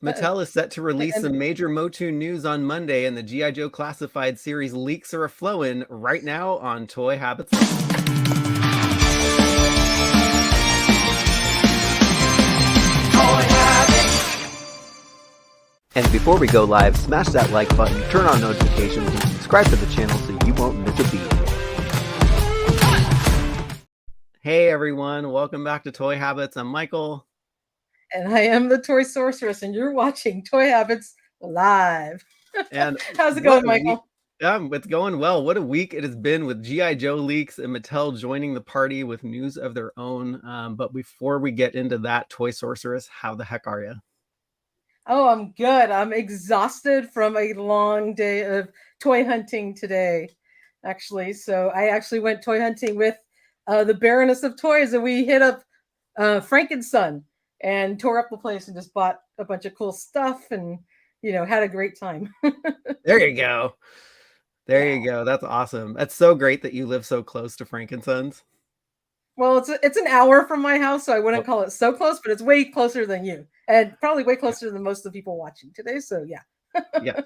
Mattel is set to release And some major Motu news on Monday, and the G.I. Joe Classified series leaks are a-flowing right now on Toy Habits. And before we go live, smash that like button, turn on notifications, and subscribe to the channel so you won't miss a beat. Hey everyone, welcome back to Toy Habits. I'm Michael. And I am the Toy Sorceress, and you're watching Toy Habits Live. And how's it going, Michael? It's going well. What a week it has been with G.I. Joe leaks and Mattel joining the party with news of their own. But before we get into that, Toy Sorceress, how the heck are you? Oh, I'm good. I'm exhausted from a long day of toy hunting today, actually. So I actually went toy hunting with the Baroness of Toys, and we hit up Frankenson and tore up the place and just bought a bunch of cool stuff and, had a great time. There you go. You go. That's awesome. That's so great that you live so close to Frankenson's. Well, it's an hour from my house, so I wouldn't call it so close, but it's way closer than you, and probably way closer than most of the people watching today. So yeah. Yes,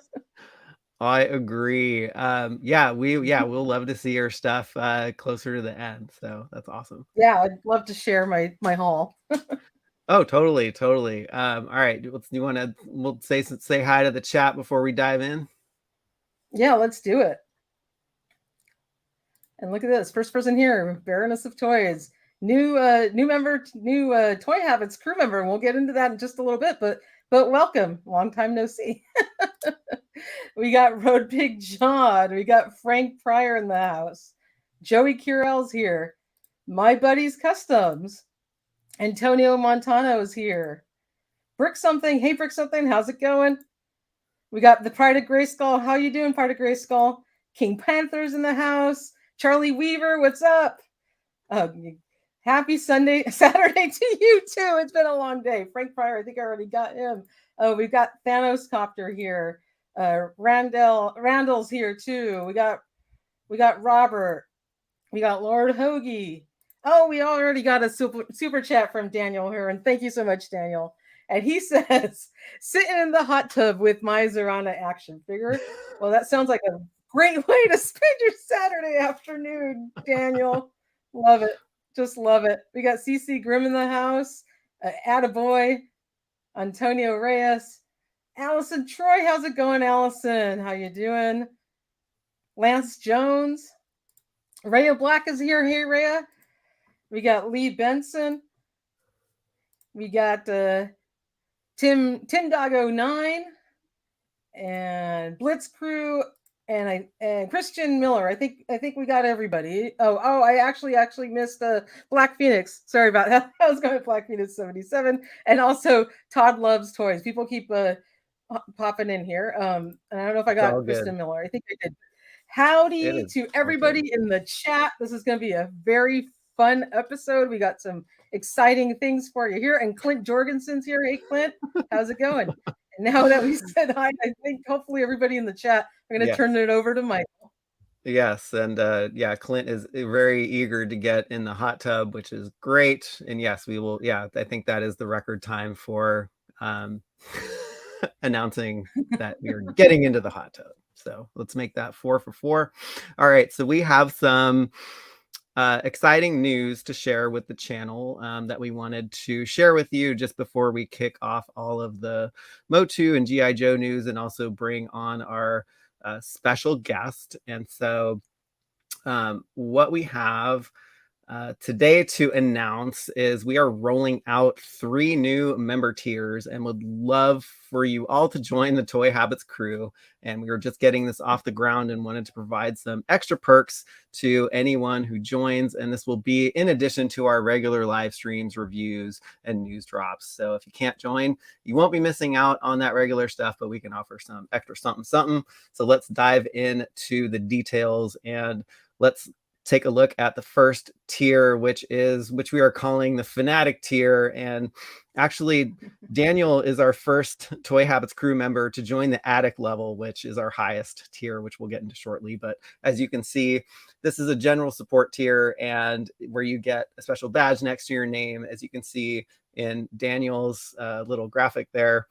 I agree. We'll love to see your stuff closer to the end. So that's awesome. Yeah, I'd love to share my haul. Oh, totally. All right, we'll say hi to the chat before we dive in. Yeah, let's do it. And look at this. First person here, Baroness of Toys. New Toy Habits crew member. And we'll get into that in just a little bit, but welcome. Long time no see. We got Road Pig John. We got Frank Pryor in the house. Joey Curel's here. My Buddy's Customs. Antonio Montano is here. Brick Something. Hey, Brick Something. How's it going? We got the Pride of Grayskull. How you doing, Pride of Grayskull? King Panther's in the house. Charlie Weaver, what's up? Happy Saturday to you too. It's been a long day. Frank Pryor, I think I already got him. Oh, we've got Thanos Copter here. Randall's here too. We got Robert. We got Lord Hoagie. Oh, we already got a super chat from Daniel here, and thank you so much, Daniel. And he says, sitting in the hot tub with my Zorana action figure. Well, that sounds like a great way to spend your Saturday afternoon, Daniel. Love it. Just love it. We got CC Grimm in the house. Attaboy. Antonio Reyes. Allison Troy. How's it going, Allison? How you doing? Lance Jones. Rhea Black is here. Hey, Rhea. We got Lee Benson. We got Tim Doggo 9 and Blitz Crew and Christian Miller. I think we got everybody. Oh, I actually missed Black Phoenix. Sorry about that. I was going to Black Phoenix 77, and also Todd Loves Toys. People keep popping in here. And I don't know if I got Christian Miller. I think I did. Howdy to everybody in the chat. This is going to be a very fun episode. We got some exciting things for you here. And Clint Jorgensen's here. Hey, Clint, how's it going? And now that we said hi, I think hopefully everybody in the chat, I'm going to turn it over to Michael. Yes, and Clint is very eager to get in the hot tub, which is great. And yes, we will. Yeah, I think that is the record time for announcing that we are getting into the hot tub. So let's make that 4 for 4. All right, so we have some exciting news to share with the channel that we wanted to share with you just before we kick off all of the Motu and G.I. Joe news, and also bring on our special guest. And so what we have today to announce is we are rolling out 3 new member tiers and would love for you all to join the Toy Habits crew. And we were just getting this off the ground and wanted to provide some extra perks to anyone who joins. And this will be in addition to our regular live streams, reviews, and news drops. So if you can't join, you won't be missing out on that regular stuff, but we can offer some extra something. So let's dive into the details, and let's take a look at the first tier, which we are calling the Fanatic tier. And actually, Daniel is our first Toy Habits crew member to join the Addict level, which is our highest tier, which we'll get into shortly. But as you can see, this is a general support tier, and where you get a special badge next to your name, as you can see in Daniel's little graphic there.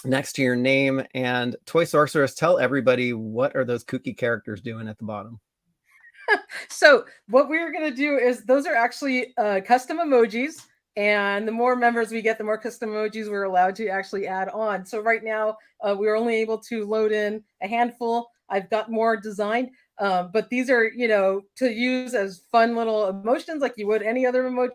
next to your name. And Toy Sorceress, tell everybody, what are those kooky characters doing at the bottom? So what we're going to do is those are actually custom emojis. And the more members we get, the more custom emojis we're allowed to actually add on. So right now, we're only able to load in a handful. I've got more designed, but these are, to use as fun little emotions like you would any other emoji.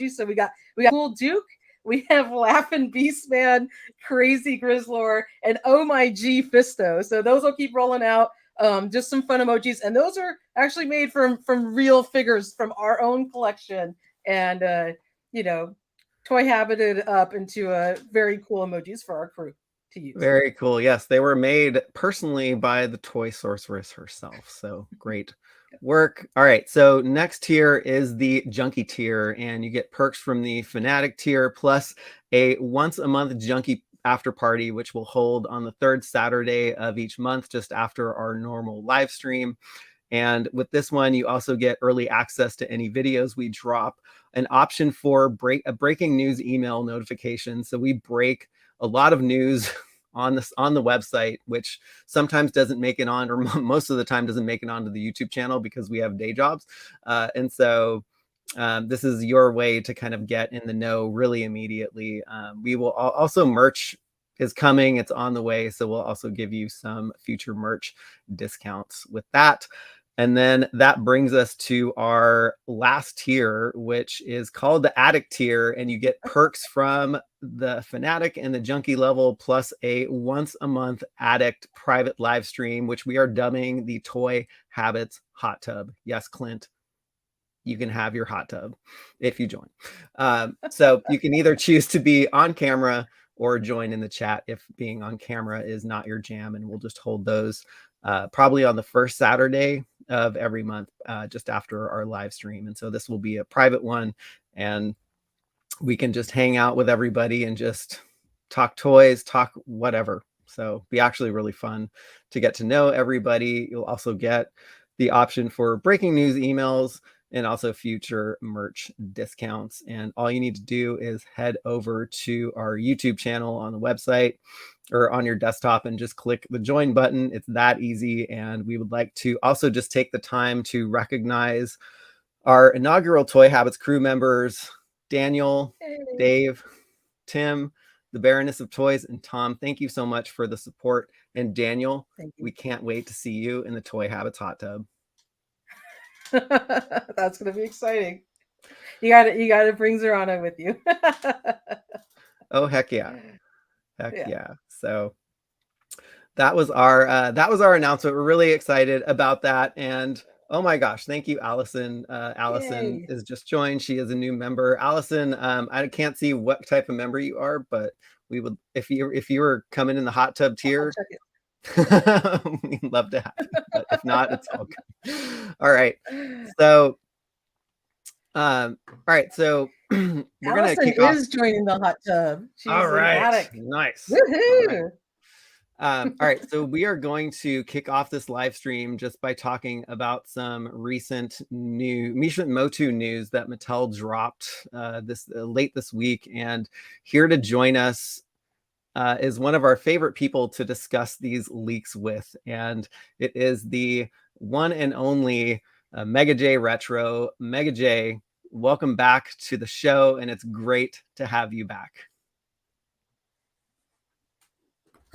So we got Cool Duke, we have Laughing Beastman, Crazy Grizzlor, and Oh My G Fisto. So those will keep rolling out. Just some fun emojis, and those are actually made from real figures from our own collection, and toy habited up into a very cool emojis for our crew to use. Very cool. Yes, they were made personally by the Toy Sorceress herself. So great work. All right, so next tier is the Junkie tier, and you get perks from the Fanatic tier plus a once a month Junkie after party, which will hold on the third Saturday of each month, just after our normal live stream. And with this one, you also get early access to any videos we drop, an option for a breaking news email notification. So we break a lot of news on the website, which sometimes doesn't make it on, or most of the time doesn't make it onto the YouTube channel because we have day jobs. And so this is your way to kind of get in the know really immediately. We will also, merch is coming, it's on the way, so we'll also give you some future merch discounts with that. And then that brings us to our last tier, which is called the Addict tier, and you get perks from the Fanatic and the Junkie level, plus a once a month Addict private live stream, which we are dubbing the Toy Habits Hot Tub. Yes, Clint, you can have your hot tub if you join. So you can either choose to be on camera or join in the chat if being on camera is not your jam, and we'll just hold those probably on the first Saturday of every month, just after our live stream. And so this will be a private one, and we can just hang out with everybody and just talk toys, talk whatever. So be actually really fun to get to know everybody. You'll also get the option for breaking news emails and also future merch discounts. And all you need to do is head over to our YouTube channel on the website or on your desktop and just click the join button. It's that easy. And we would like to also just take the time to recognize our inaugural Toy Habits crew members, Daniel, Dave, Tim, the Baroness of Toys, and Tom. Thank you so much for the support. And Daniel, we can't wait to see you in the Toy Habits hot tub. That's gonna be exciting. You got to bring Zerana with you. Oh, heck yeah. Yeah. So that was our announcement. We're really excited about that. And oh my gosh, thank you, Allison. Allison is just joined. She is a new member. Allison, I can't see what type of member you are, but we would, if you were coming in the hot tub tier, we'd love to have you. But if not, it's all good. All right. So all right, so we're gonna kick off. Is joining the hot tub. She's all right, an addict. Nice. Woohoo! All right, so we are going to kick off this live stream just by talking about some recent MAJOR MOTU news that Mattel dropped late this week. And here to join us is one of our favorite people to discuss these leaks with, and it is the one and only Mega J Retro. Mega J, welcome back to the show, and it's great to have you back.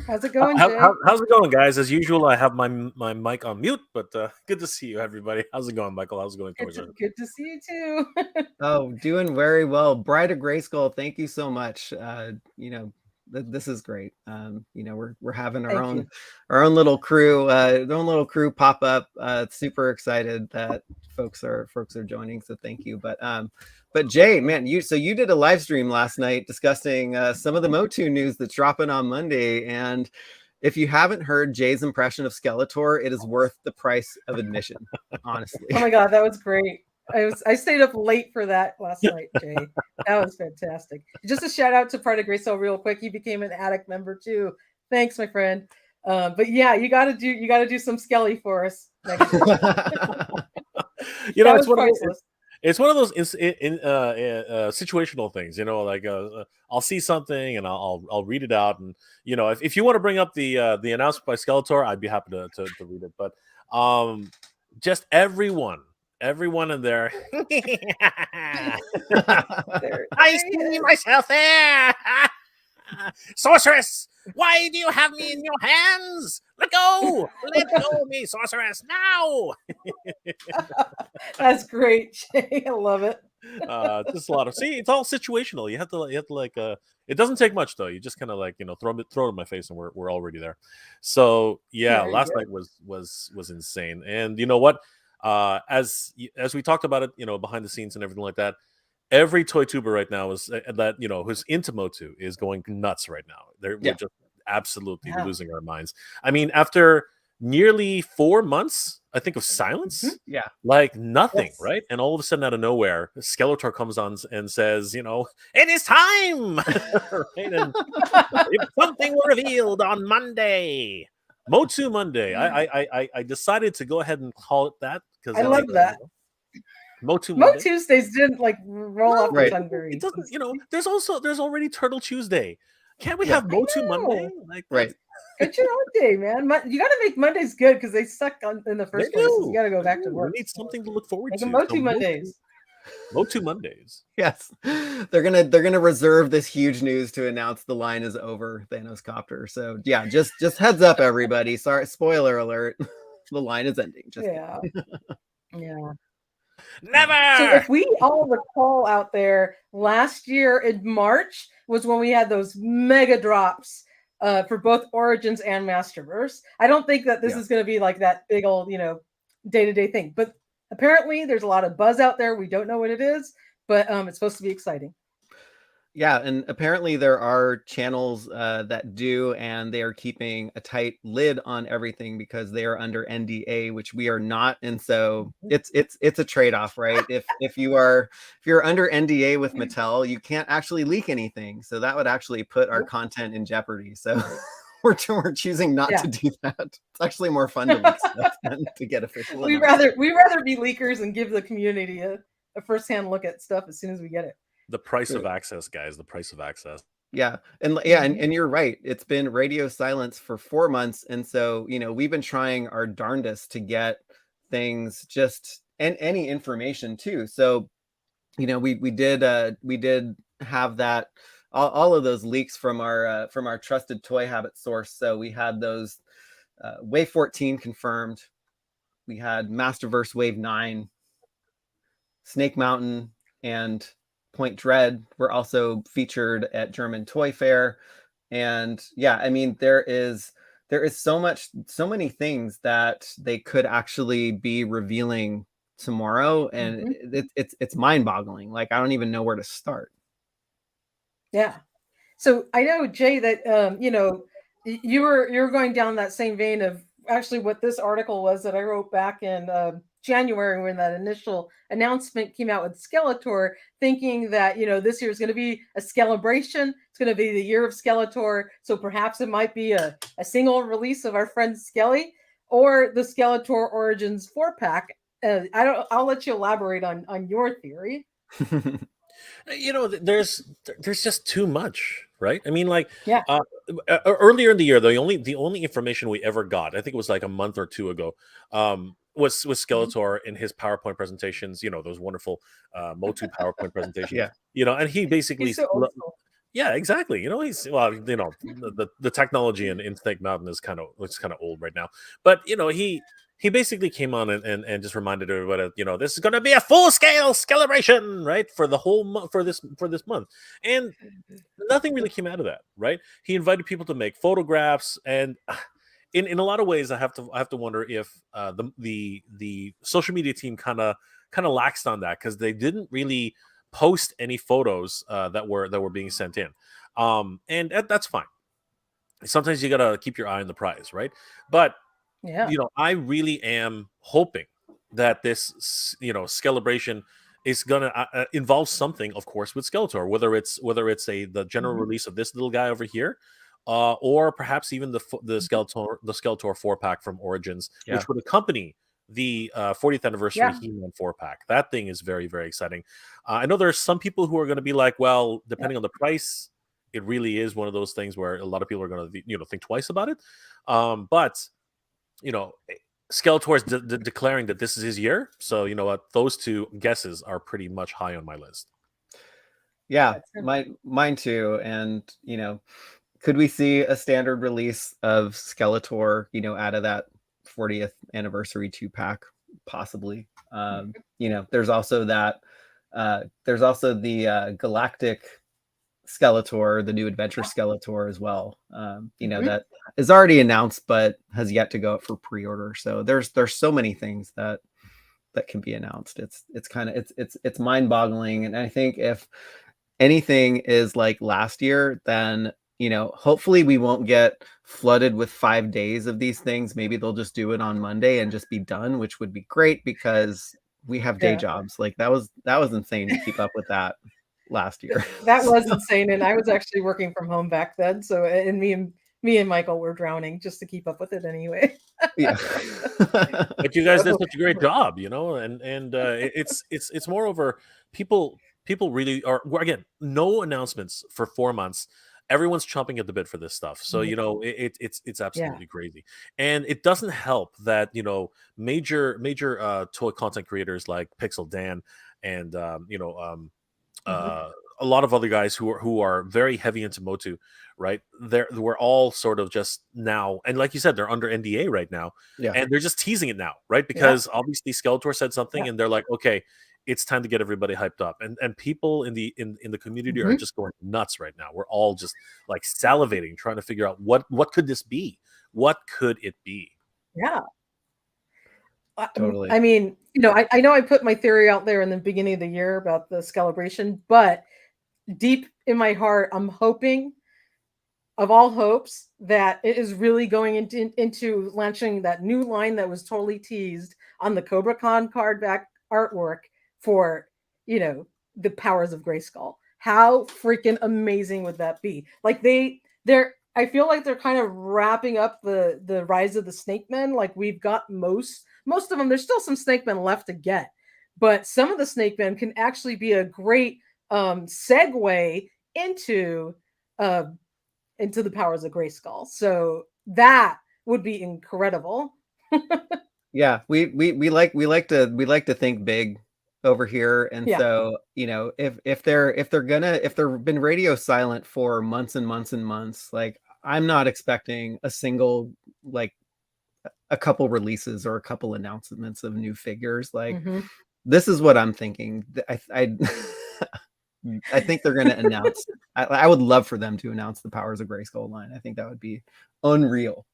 How's it going, Jay? How's it going, guys? As usual, I have my mic on mute, but good to see you, everybody. How's it going, Michael? How's it going? Good to see you too. Oh, doing very well. Bride of Grayskull, thank you so much. This is great. We're having our own little crew pop up. Super excited that folks are joining, so thank you. But Jay, man, you did a live stream last night discussing some of the MOTU news that's dropping on Monday, and if you haven't heard Jay's impression of Skeletor, it is worth the price of admission, honestly. Oh my god, that was great. I stayed up late for that last night, Jay. That was fantastic. Just a shout out to Pride of Grayskull real quick. He became an Addict member too. Thanks, my friend. But yeah, you gotta do some Skelly for us. It's It's one of those situational things, like I'll see something and I'll read it out, and if you want to bring up the announcement by Skeletor, I'd be happy to read it. But just everyone in there, I see myself there. Sorceress, why do you have me in your hands? Let go of me, Sorceress, now. That's great, Jay. I love it. Just a lot of it's all situational. You have to like it doesn't take much though. You just kind of like throw it in my face and we're already there. So yeah, Very last good. night was insane. And you know what? As we talked about it, behind the scenes and everything like that, every toy tuber right now is that who's into Motu is going nuts right now. We're just absolutely losing our minds. I mean, after nearly 4 months, I think, of silence, like nothing, right? And all of a sudden, out of nowhere, Skeletor comes on and says, "It is time!" Right? And something will revealed on Monday, Motu Monday. I decided to go ahead and call it that because I love that. Motu Monday. Mo Tuesdays didn't like roll off the tongue very. It doesn't. There's already Turtle Tuesday. Can't we have Motu Monday? Like, right. It's your own day, man. You got to make Mondays good because they suck in the first place. So you got to go back to work. We need something to look forward to. Motu Mondays. Motu Mondays. Yes, they're gonna reserve this huge news to announce the line is over, Thanos Copter. So yeah, just heads up, everybody. Sorry, spoiler alert. The line is ending. Yeah. Never. So if we all recall out there, last year in March was when we had those mega drops for both Origins and Masterverse. I don't think that this is going to be like that big old, day-to-day thing. But apparently there's a lot of buzz out there. We don't know what it is, but it's supposed to be exciting. Yeah, and apparently there are channels that do, and they are keeping a tight lid on everything because they are under NDA, which we are not, and so it's a trade-off, right? If you're under NDA with Mattel, you can't actually leak anything, so that would actually put our content in jeopardy. So we're choosing not to do that. It's actually more fun to leak stuff than to get official. We rather be leakers and give the community a first-hand look at stuff as soon as we get it. The price of access, guys. The price of access. Yeah. And you're right. It's been radio silence for 4 months. And so, we've been trying our darndest to get things and any information too. So, we did have that, all of those leaks from our trusted toy habit source. So we had those Wave 14 confirmed. We had Masterverse Wave 9, Snake Mountain, and Point Dread were also featured at German Toy Fair. And I mean, there is so many things that they could actually be revealing tomorrow, and it's mind-boggling. Like, I don't even know where to start. Yeah. So I know, Jay, that you're going down that same vein of actually what this article was that I wrote back in January when that initial announcement came out with Skeletor, thinking that this year is going to be a celebration. It's going to be the year of Skeletor, so perhaps it might be a single release of our friend Skelly or the Skeletor Origins 4-pack. I'll let you elaborate on your theory. There's just too much, right? I mean, like, earlier in the year, the only information we ever got, I think it was like a month or two ago, was Skeletor in his PowerPoint presentations. Those wonderful Motu PowerPoint presentations. And he basically, he's so old school. Yeah, exactly. He's the technology in Snake Mountain is kind of old right now, but he basically came on and just reminded everybody, this is going to be a full-scale celebration, right, for the whole for this month, and nothing really came out of that, right? He invited people to make photographs, and in a lot of ways, I have to wonder if the social media team kind of laxed on that, because they didn't really post any photos that were being sent in, and that's fine. Sometimes you gotta keep your eye on the prize, right? But I really am hoping that this celebration is gonna involve something, of course, with Skeletor, whether it's the general release of this little guy over here, or perhaps even the Skeletor 4-pack from Origins, which would accompany the 40th anniversary Yeah. He-Man 4-pack. That thing is very, very exciting. I know there's some people who are going to be like, well, depending on the price, it really is one of those things where a lot of people are going to think twice about it. But Skeletor is declaring that this is his year, so you know what? Those two guesses are pretty much high on my list. Yeah, mine too. And could we see a standard release of Skeletor, out of that 40th anniversary 2-pack? Possibly. There's also that. There's also the Galactic Skeletor, the new Adventure Skeletor as well. That is already announced, but has yet to go up for pre-order. So there's so many things that can be announced. It's mind-boggling, and I think if anything is like last year, then hopefully we won't get flooded with 5 days of these things. Maybe they'll just do it on Monday and just be done, which would be great because we have day jobs. Like that was insane to keep up with that last year. That was insane, and I was actually working from home back then. So, and me and Michael were drowning just to keep up with it anyway. Yeah, but you guys did such a great job, and it's moreover people really are. Again, no announcements for 4 months. Everyone's chomping at the bit for this stuff. So it's absolutely crazy, and it doesn't help that major toy content creators like Pixel Dan and a lot of other guys who are very heavy into Motu, right? We're all sort of just now, and like you said, they're under NDA right now, and they're just teasing it now, right? Because obviously Skeletor said something, and they're like, okay, it's time to get everybody hyped up, and people in the community are just going nuts right now. We're all just like salivating, trying to figure out what could this be? What could it be? Yeah. Totally. I mean, I know I put my theory out there in the beginning of the year about the Celebration, but deep in my heart, I'm hoping, of all hopes, that it is really going into launching that new line that was totally teased on the Cobra Con card back artwork for, the Powers of Grayskull. How freaking amazing would that be? Like I feel like they're kind of wrapping up the Rise of the Snake Men. Like we've got most of them. There's still some Snake Men left to get, but some of the Snake Men can actually be a great segue into the Powers of Grayskull. So that would be incredible. Yeah, we like to think big over here, and so if they've been radio silent for months and months and months, like I'm not expecting a single a couple releases or a couple announcements of new figures. Like this is what I'm thinking. I think they're going to announce. I would love for them to announce the Powers of Grayskull line. I think that would be unreal.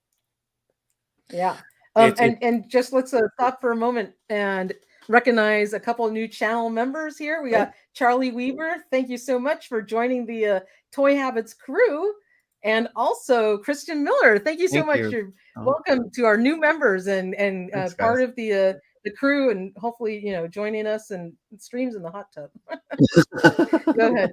Yeah. And just let's stop for a moment and recognize a couple of new channel members here. We got Charlie Weaver. Thank you so much for joining the Toy Habits crew. And also Christian Miller. Thank you so much. Welcome to our new members and thanks, part of the crew, and hopefully joining us in streams in the hot tub. Go ahead.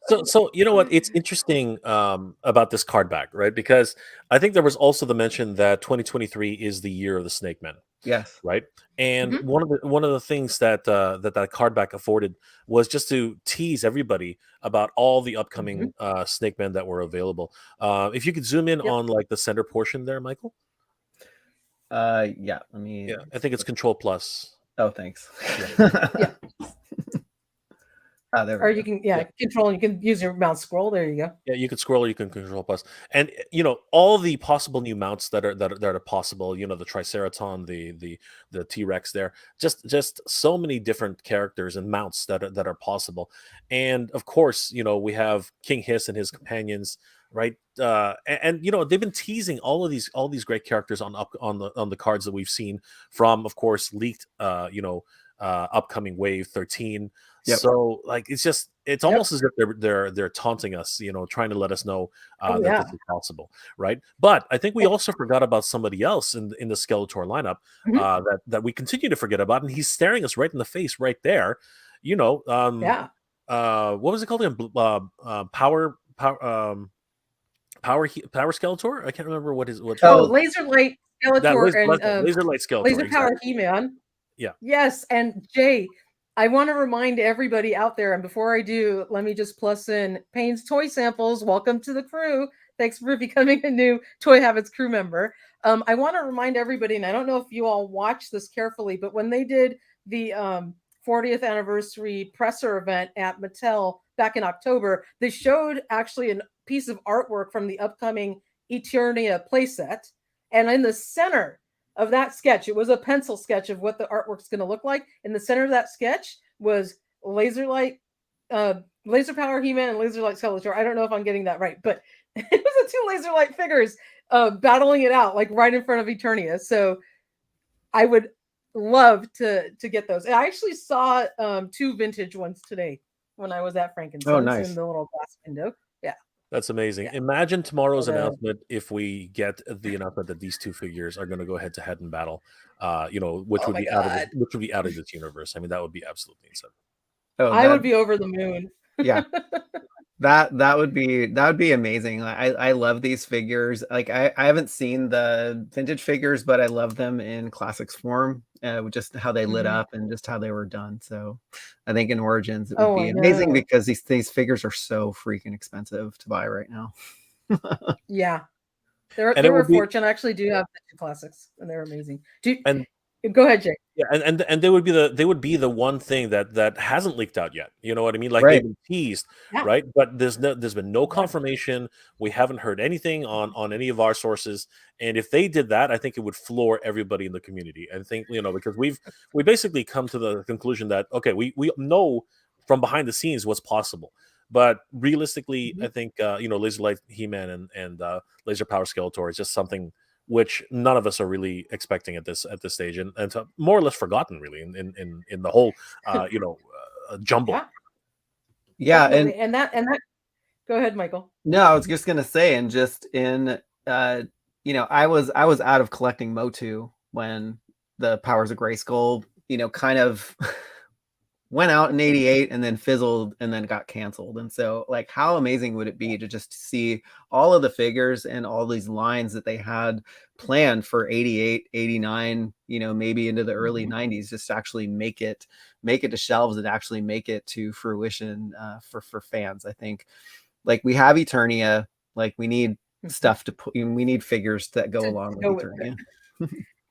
So you know what? It's interesting about this card back, right? Because I think there was also the mention that 2023 is the year of the Snake Men. Yes. Right. And one of the things that that card back afforded was just to tease everybody about all the upcoming Snake Men that were available. If you could zoom in on like the center portion there, Michael. Yeah. Let me. Yeah, I think it's Control Plus. Oh, thanks. Yeah. Or you can control. You can use your mouse scroll. There you go. Yeah, you can scroll or you can Control Plus, and all the possible new mounts that are possible. The Triceraton, the T-Rex. There, just so many different characters and mounts that are possible, and of course, we have King Hiss and his companions, right? And they've been teasing all these great characters on the cards that we've seen from, of course, leaked upcoming Wave 13. Yep. So like it's almost as if they're taunting us, trying to let us know that this is possible, right? But I think we also forgot about somebody else in the Skeletor lineup that we continue to forget about, and he's staring us right in the face right there. What was it called again? Power Skeletor. I can't remember what. Oh, Laser Light Skeletor and Laser Light Skeletor. Laser Power He-Man. Yeah. Yes, and Jay, I want to remind everybody out there, and before I do, let me just plus in Payne's Toy Samples. Welcome to the crew. Thanks for becoming a new Toy Habits crew member. I want to remind everybody, and I don't know if you all watched this carefully, but when they did the 40th anniversary presser event at Mattel back in October, they showed actually a piece of artwork from the upcoming Eternia playset. And in the center of that sketch, it was a pencil sketch of what the artwork's going to look like. In the center of that sketch was Laser Power He-Man and Laser Light Skeletor. I don't know if I'm getting that right, but it was the two Laser Light figures battling it out, like right in front of Eternia. So I would love to get those. I actually saw 2 vintage ones today when I was at Frankenstein's. Oh, nice. In the little glass window. Yeah. That's amazing. Yeah. Imagine tomorrow's announcement if we get the announcement that these 2 figures are going to go head to head in battle. Which would be out of this universe. I mean, that would be absolutely insane. I would be over the moon. Yeah. That would be amazing. I love these figures. Like I haven't seen the vintage figures, but I love them in classics form. Just how they lit up and just how they were done. So I think in Origins it would be amazing because these figures are so freaking expensive to buy right now. Yeah. They were a fortune. I actually do have the classics and they're amazing. Go ahead, Jake. Yeah, and they would be the one thing that hasn't leaked out yet. You know what I mean? Like they've been teased, right? But there's been no confirmation. We haven't heard anything on any of our sources. And if they did that, I think it would floor everybody in the community. I think because we basically come to the conclusion that okay, we know from behind the scenes what's possible. But realistically, I think Laser Light He-Man and Laser Power Skeletor is just something which none of us are really expecting at this stage, and more or less forgotten, really, in the whole jumble. Yeah, and that. Go ahead, Michael. No, I was just gonna say, and just in I was out of collecting Motu when the Powers of Grayskull, kind of went out in '88 and then fizzled and then got canceled. And so, like, how amazing would it be to just see all of the figures and all these lines that they had planned for '88, '89, maybe into the early '90s, just actually make it to shelves and actually make it to fruition for fans. I think, like, we have Eternia, like we need stuff to put. We need figures that go along with Eternia.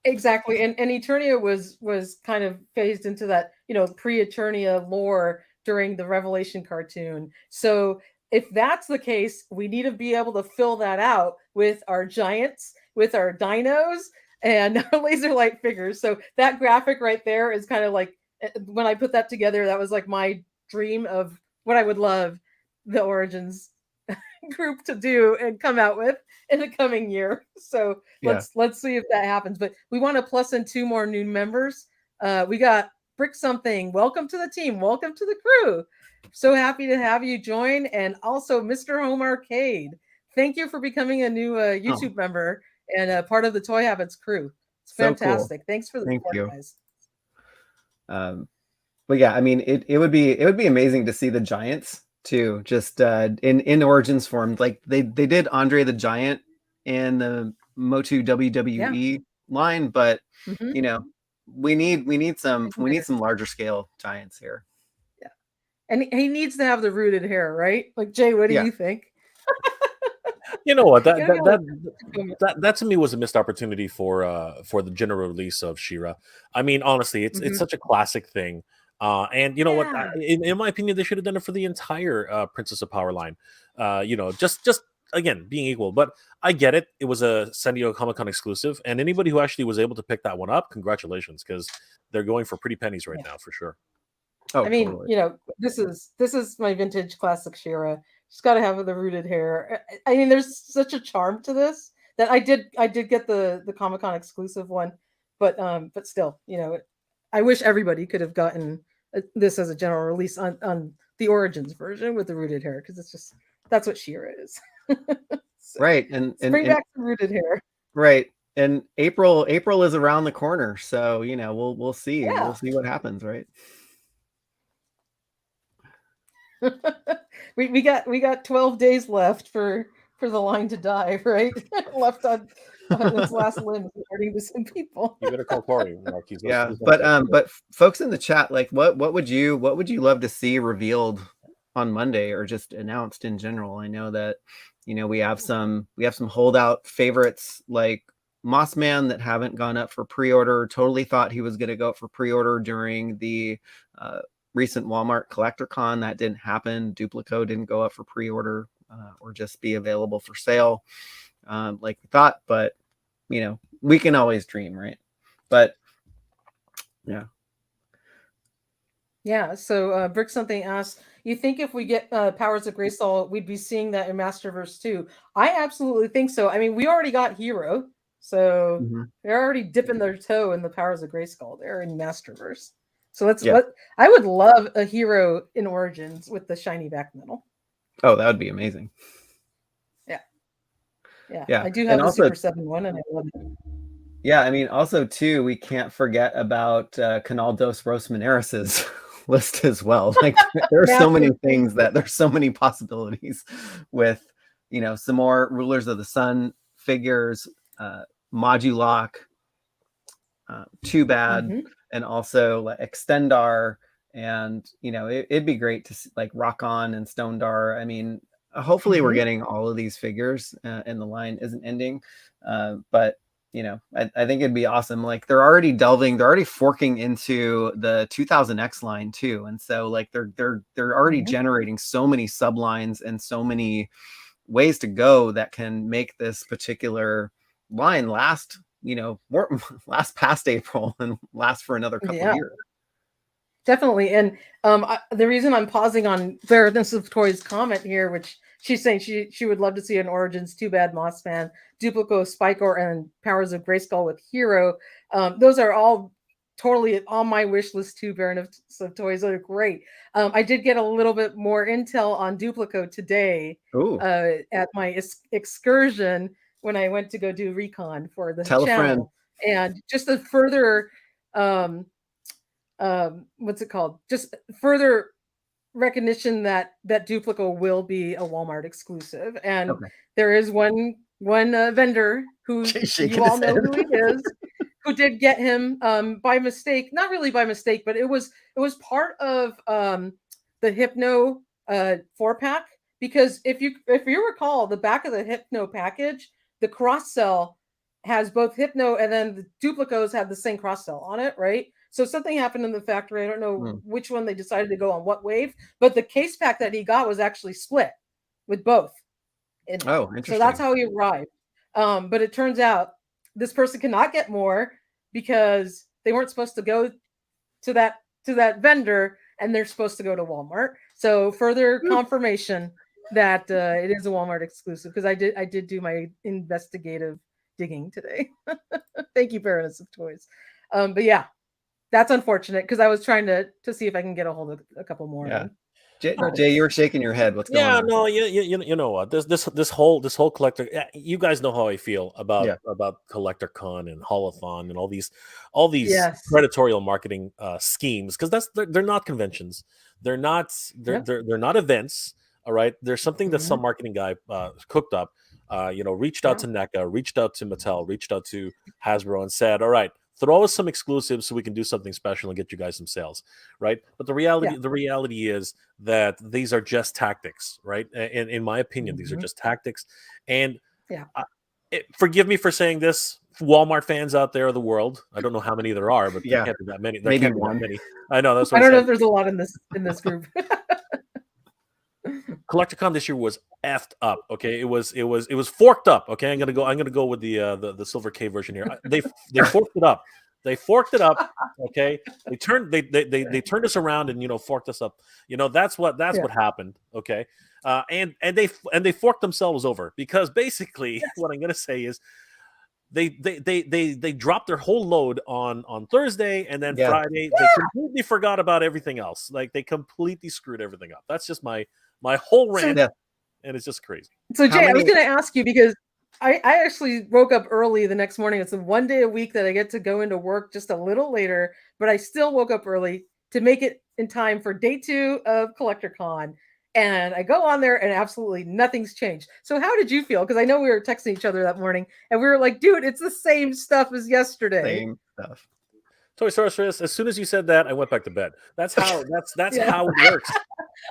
Exactly, and Eternia was kind of phased into that pre-Eternia lore during the Revelation cartoon. So if that's the case, we need to be able to fill that out with our giants, with our dinos, and our laser light figures. So that graphic right there is kind of like, when I put that together, that was like my dream of what I would love the Origins group to do and come out with in the coming year. So let's see if that happens. But we want to plus in 2 more new members. We got Brick Something. Welcome to the team. Welcome to the crew. So happy to have you join. And also Mr. Home Arcade. Thank you for becoming a new YouTube member and part of the Toy Habits crew. It's fantastic. So cool. Thanks for the support, guys. But yeah, I mean, it would be amazing to see the giants too, just in Origins form. Like they did Andre the Giant in the Motu WWE line, but we need some larger scale giants here. Yeah, and he needs to have the rooted hair, right? Like, Jay, what do you think? You know what, that to me was a missed opportunity for the general release of She-Ra. I mean, honestly, it's such a classic thing. And you know what? In my opinion, they should have done it for the entire Princess of Power line. Just again being equal. But I get it. It was a San Diego Comic-Con exclusive, and anybody who actually was able to pick that one up, congratulations, because they're going for pretty pennies right now for sure. Oh, I mean, totally. This is my vintage classic She-Ra. Just got to have the rooted hair. I mean, there's such a charm to this that I did get the Comic-Con exclusive one, but still, I wish everybody could have gotten this as a general release on the Origins version with the rooted hair, because that's what She-Ra is. So, right, and bring back the rooted hair. Right, and April is around the corner, so we'll see. Yeah. We'll see what happens, right? we got 12 days left for for the line to die, right? Left on its last limb, according to some people. You better call Corey. Mark. Yeah, but folks in the chat, like, what would you love to see revealed on Monday, or just announced in general? I know that, you know, we have some holdout favorites like Mossman that haven't gone up for pre-order. Totally thought he was going to go up for pre-order during the recent Walmart Collector Con. That didn't happen. Duplico didn't go up for pre-order or just be available for sale like we thought. But, you know, we can always dream, right? But yeah. Yeah, so Brick Something asks, you think if we get Powers of Grayskull, we'd be seeing that in Masterverse too? I absolutely think so. I mean, we already got Hero, so they're already dipping their toe in the Powers of Grayskull. They're in Masterverse. So I would love a Hero in Origins with the shiny back metal. Oh, that would be amazing. Yeah. I do have the Super 7 one, and I love it. Yeah, I mean, also too, we can't forget about Canal dos Rosmaneres's list as well. Like, there are so many things there's so many possibilities with, you know, some more Rulers of the Sun figures, Modulok, Too Bad, and also Extendar, and, you know, it'd be great to see, like, Rock On and Stone Dar. I mean, hopefully we're getting all of these figures and the line isn't ending, but you know, I think it'd be awesome. Like, they're already forking into the 2000X line too, and so like they're already generating so many sublines and so many ways to go that can make this particular line last, you know, last past April and last for another couple of years. Definitely. And the reason I'm pausing on Fairness of Toys comment here, which she's saying she would love to see an Origins Too Bad Mossman, Duplico, Spikor, and Powers of Grayskull with Hero. Those are all totally on my wish list too, Fairness of Toys. They're great. I did get a little bit more intel on Duplico today at my excursion when I went to go do recon for the channel. And just a further what's it called? Just further recognition that Duplico will be a Walmart exclusive, and there is one vendor who you all know who he is, who did get him by mistake. Not really by mistake, but it was part of the Hypno 4-pack, because if you recall, the back of the Hypno package, the cross sell has both Hypno and then the Duplicos have the same cross sell on it, right? So something happened in the factory. I don't know which one they decided to go on what wave, but the case pack that he got was actually split with both. Interesting. So that's how he arrived. But it turns out this person cannot get more because they weren't supposed to go to that vendor, and they're supposed to go to Walmart. So further confirmation that it is a Walmart exclusive, because I did do my investigative digging today. Thank you, Baroness of Toys. But yeah. That's unfortunate, because I was trying to see if I can get a hold of a couple more. Yeah. Jay, you were shaking your head. What's going on? No, you know what? This whole collector. You guys know how I feel about Collector Con and Holothon and all these predatorial marketing schemes, because they're not conventions. They're not events. All right, there's something that some marketing guy cooked up. Reached out to NECA, reached out to Mattel, reached out to Hasbro, and said, "All right, throw us some exclusives so we can do something special and get you guys some sales," right? But the reality is that these are just tactics, right? And in my opinion, these are just tactics. And forgive me for saying this, Walmart fans out there of the world. I don't know how many there are, but there can't be that many. There can't be that many. I know that's what I don't know if there's a lot in this group. CollectorCon this year was effed up. Okay, it was forked up. Okay, I'm gonna go with the Silver K version here. They forked it up. They forked it up. Okay, they turned us around and forked us up. That's what happened. Okay, and they forked themselves over, because basically what I'm gonna say is they dropped their whole load on Thursday, and then Friday they completely forgot about everything else. Like, they completely screwed everything up. That's just my whole rant, and it's just crazy. So Jay, I was going to ask you, because I actually woke up early the next morning. It's the one day a week that I get to go into work just a little later, but I still woke up early to make it in time for day 2 of Collector Con. And I go on there and absolutely nothing's changed. So how did you feel? Because I know we were texting each other that morning and we were like, dude, it's the same stuff as yesterday. Same stuff. Toy Sorceress, as soon as you said that, I went back to bed. That's how Yeah. how it works.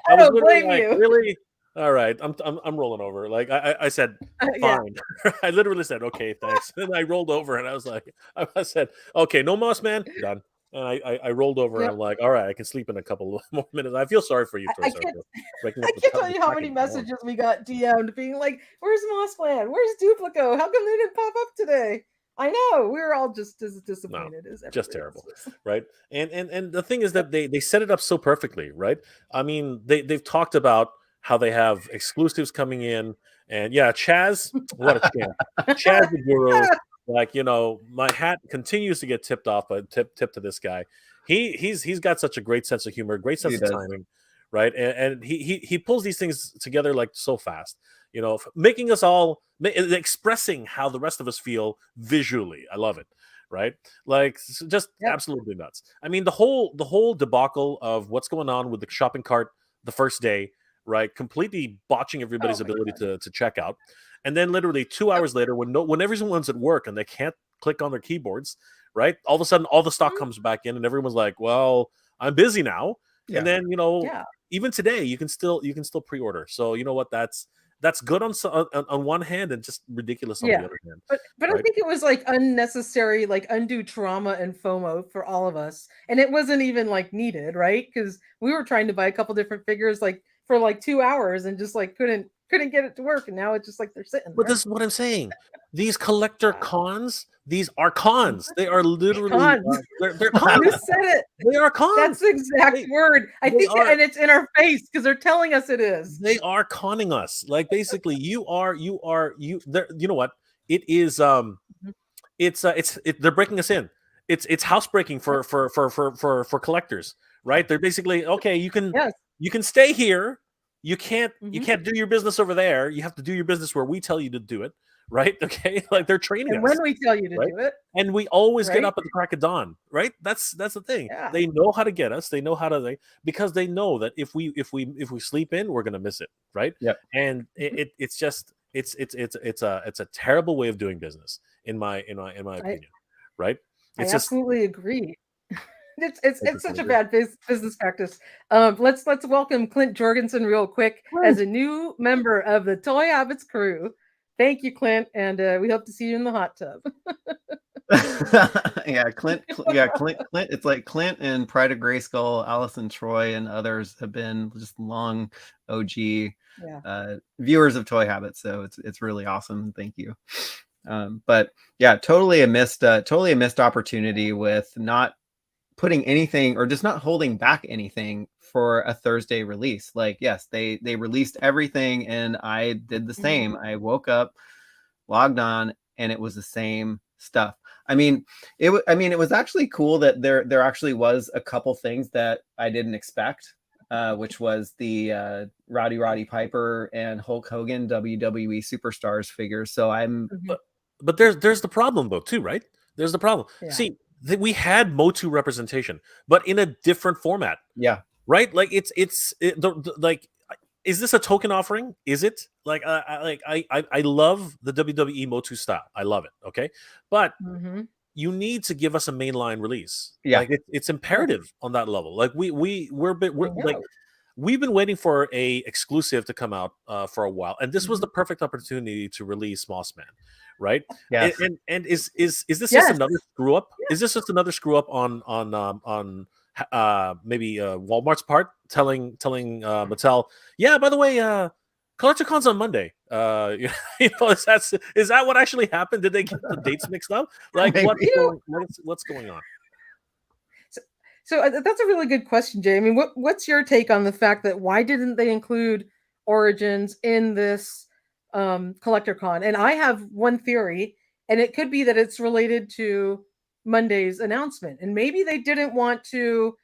I was don't literally blame like, you. really? All right, I'm rolling over. Like I said, Yeah. fine. I literally said, okay, thanks. And I rolled over and I was like, I said, okay, no moss man, done. And I rolled over and Yep. I'm like, all right, I can sleep in a couple more minutes. I feel sorry for you, Toy I Sorceress. can't, Waking I up can't the tell you how many messages we got DM'd being like, where's Mossland? Where's Duplico? How come they didn't pop up today? I know. We were all just as disappointed as everybody just terrible, else. right? And the thing is that they set it up so perfectly, right? I mean, they've talked about how they have exclusives coming in, and yeah, Chaz, what a champ. Chaz the guru. Like, you know, my hat continues to get tipped off, but tip to this guy. He's got such a great sense of humor, great sense of timing, right? And he pulls these things together like so fast, you know, making us all expressing how the rest of us feel visually. I love it, right? Like just absolutely nuts. I mean, the whole debacle of what's going on with the shopping cart the first day, right? Completely botching everybody's ability to check out. And then literally 2 hours later, when everyone's at work and they can't click on their keyboards, right? All of a sudden, all the stock comes back in, and everyone's like, "Well, I'm busy now." Yeah. And then, you know, even today, you can still pre-order. So you know what? That's good on one hand, and just ridiculous on the other hand. But right? I think it was like unnecessary, like undue trauma and FOMO for all of us, and it wasn't even like needed, right? Because we were trying to buy a couple different figures like for like 2 hours and just like couldn't get it to work, and now it's just like they're sitting. But this is what I'm saying. These collector cons, these are cons. They are literally cons. They're cons. You said it. They are cons. That's the exact word. I think, and it's in our face because they're telling us it is. They are conning us. Like basically, you. You know what? It is. They're breaking us in. It's housebreaking for collectors, right? They're basically okay. You can stay here. You can't do your business over there. You have to do your business where we tell you to do it, right? Okay, like they're training us. When we tell you to do it, and we always get up at the crack of dawn, right? That's the thing. Yeah. They know how to get us. They know how to because they know that if we sleep in, we're gonna miss it, right? Yeah. And it's just it's a terrible way of doing business in my opinion, right? I absolutely agree. It's such a bad business practice. Let's welcome Clint Jorgensen real quick as a new member of the Toy Habits crew. Thank you, Clint, and we hope to see you in the hot tub. Clint. It's like Clint and Pride of Grayskull, Allison Troy, and others have been just long OG viewers of Toy Habits. So it's really awesome. Thank you. But yeah, totally a missed opportunity with not putting anything or just not holding back anything for a Thursday release. Like, yes, they released everything and I did the same. I woke up, logged on, and it was the same stuff. I mean, it was actually cool that there actually was a couple things that I didn't expect, which was the Roddy Piper and Hulk Hogan WWE Superstars figures. So but there's the problem though too, right? There's the problem. Yeah. See, we had Motu representation, but in a different format. Yeah. Right. Like like, is this a token offering? Is it like I love the WWE Motu style. I love it. Okay. But you need to give us a mainline release. Yeah. Like it's imperative on that level. Like we're like, we've been waiting for a exclusive to come out for a while. And this was the perfect opportunity to release Mossman. Right. Yes. And is this just another screw up? Yeah. Is this just another screw up on maybe Walmart's part telling Mattel, yeah, by the way, CollectorCon's on Monday. You know, is that what actually happened? Did they get the dates mixed up? Like what's going on? So that's a really good question, Jay. I mean, what's your take on the fact that why didn't they include Origins in this CollectorCon? And I have one theory, and it could be that it's related to Monday's announcement, and maybe they didn't want to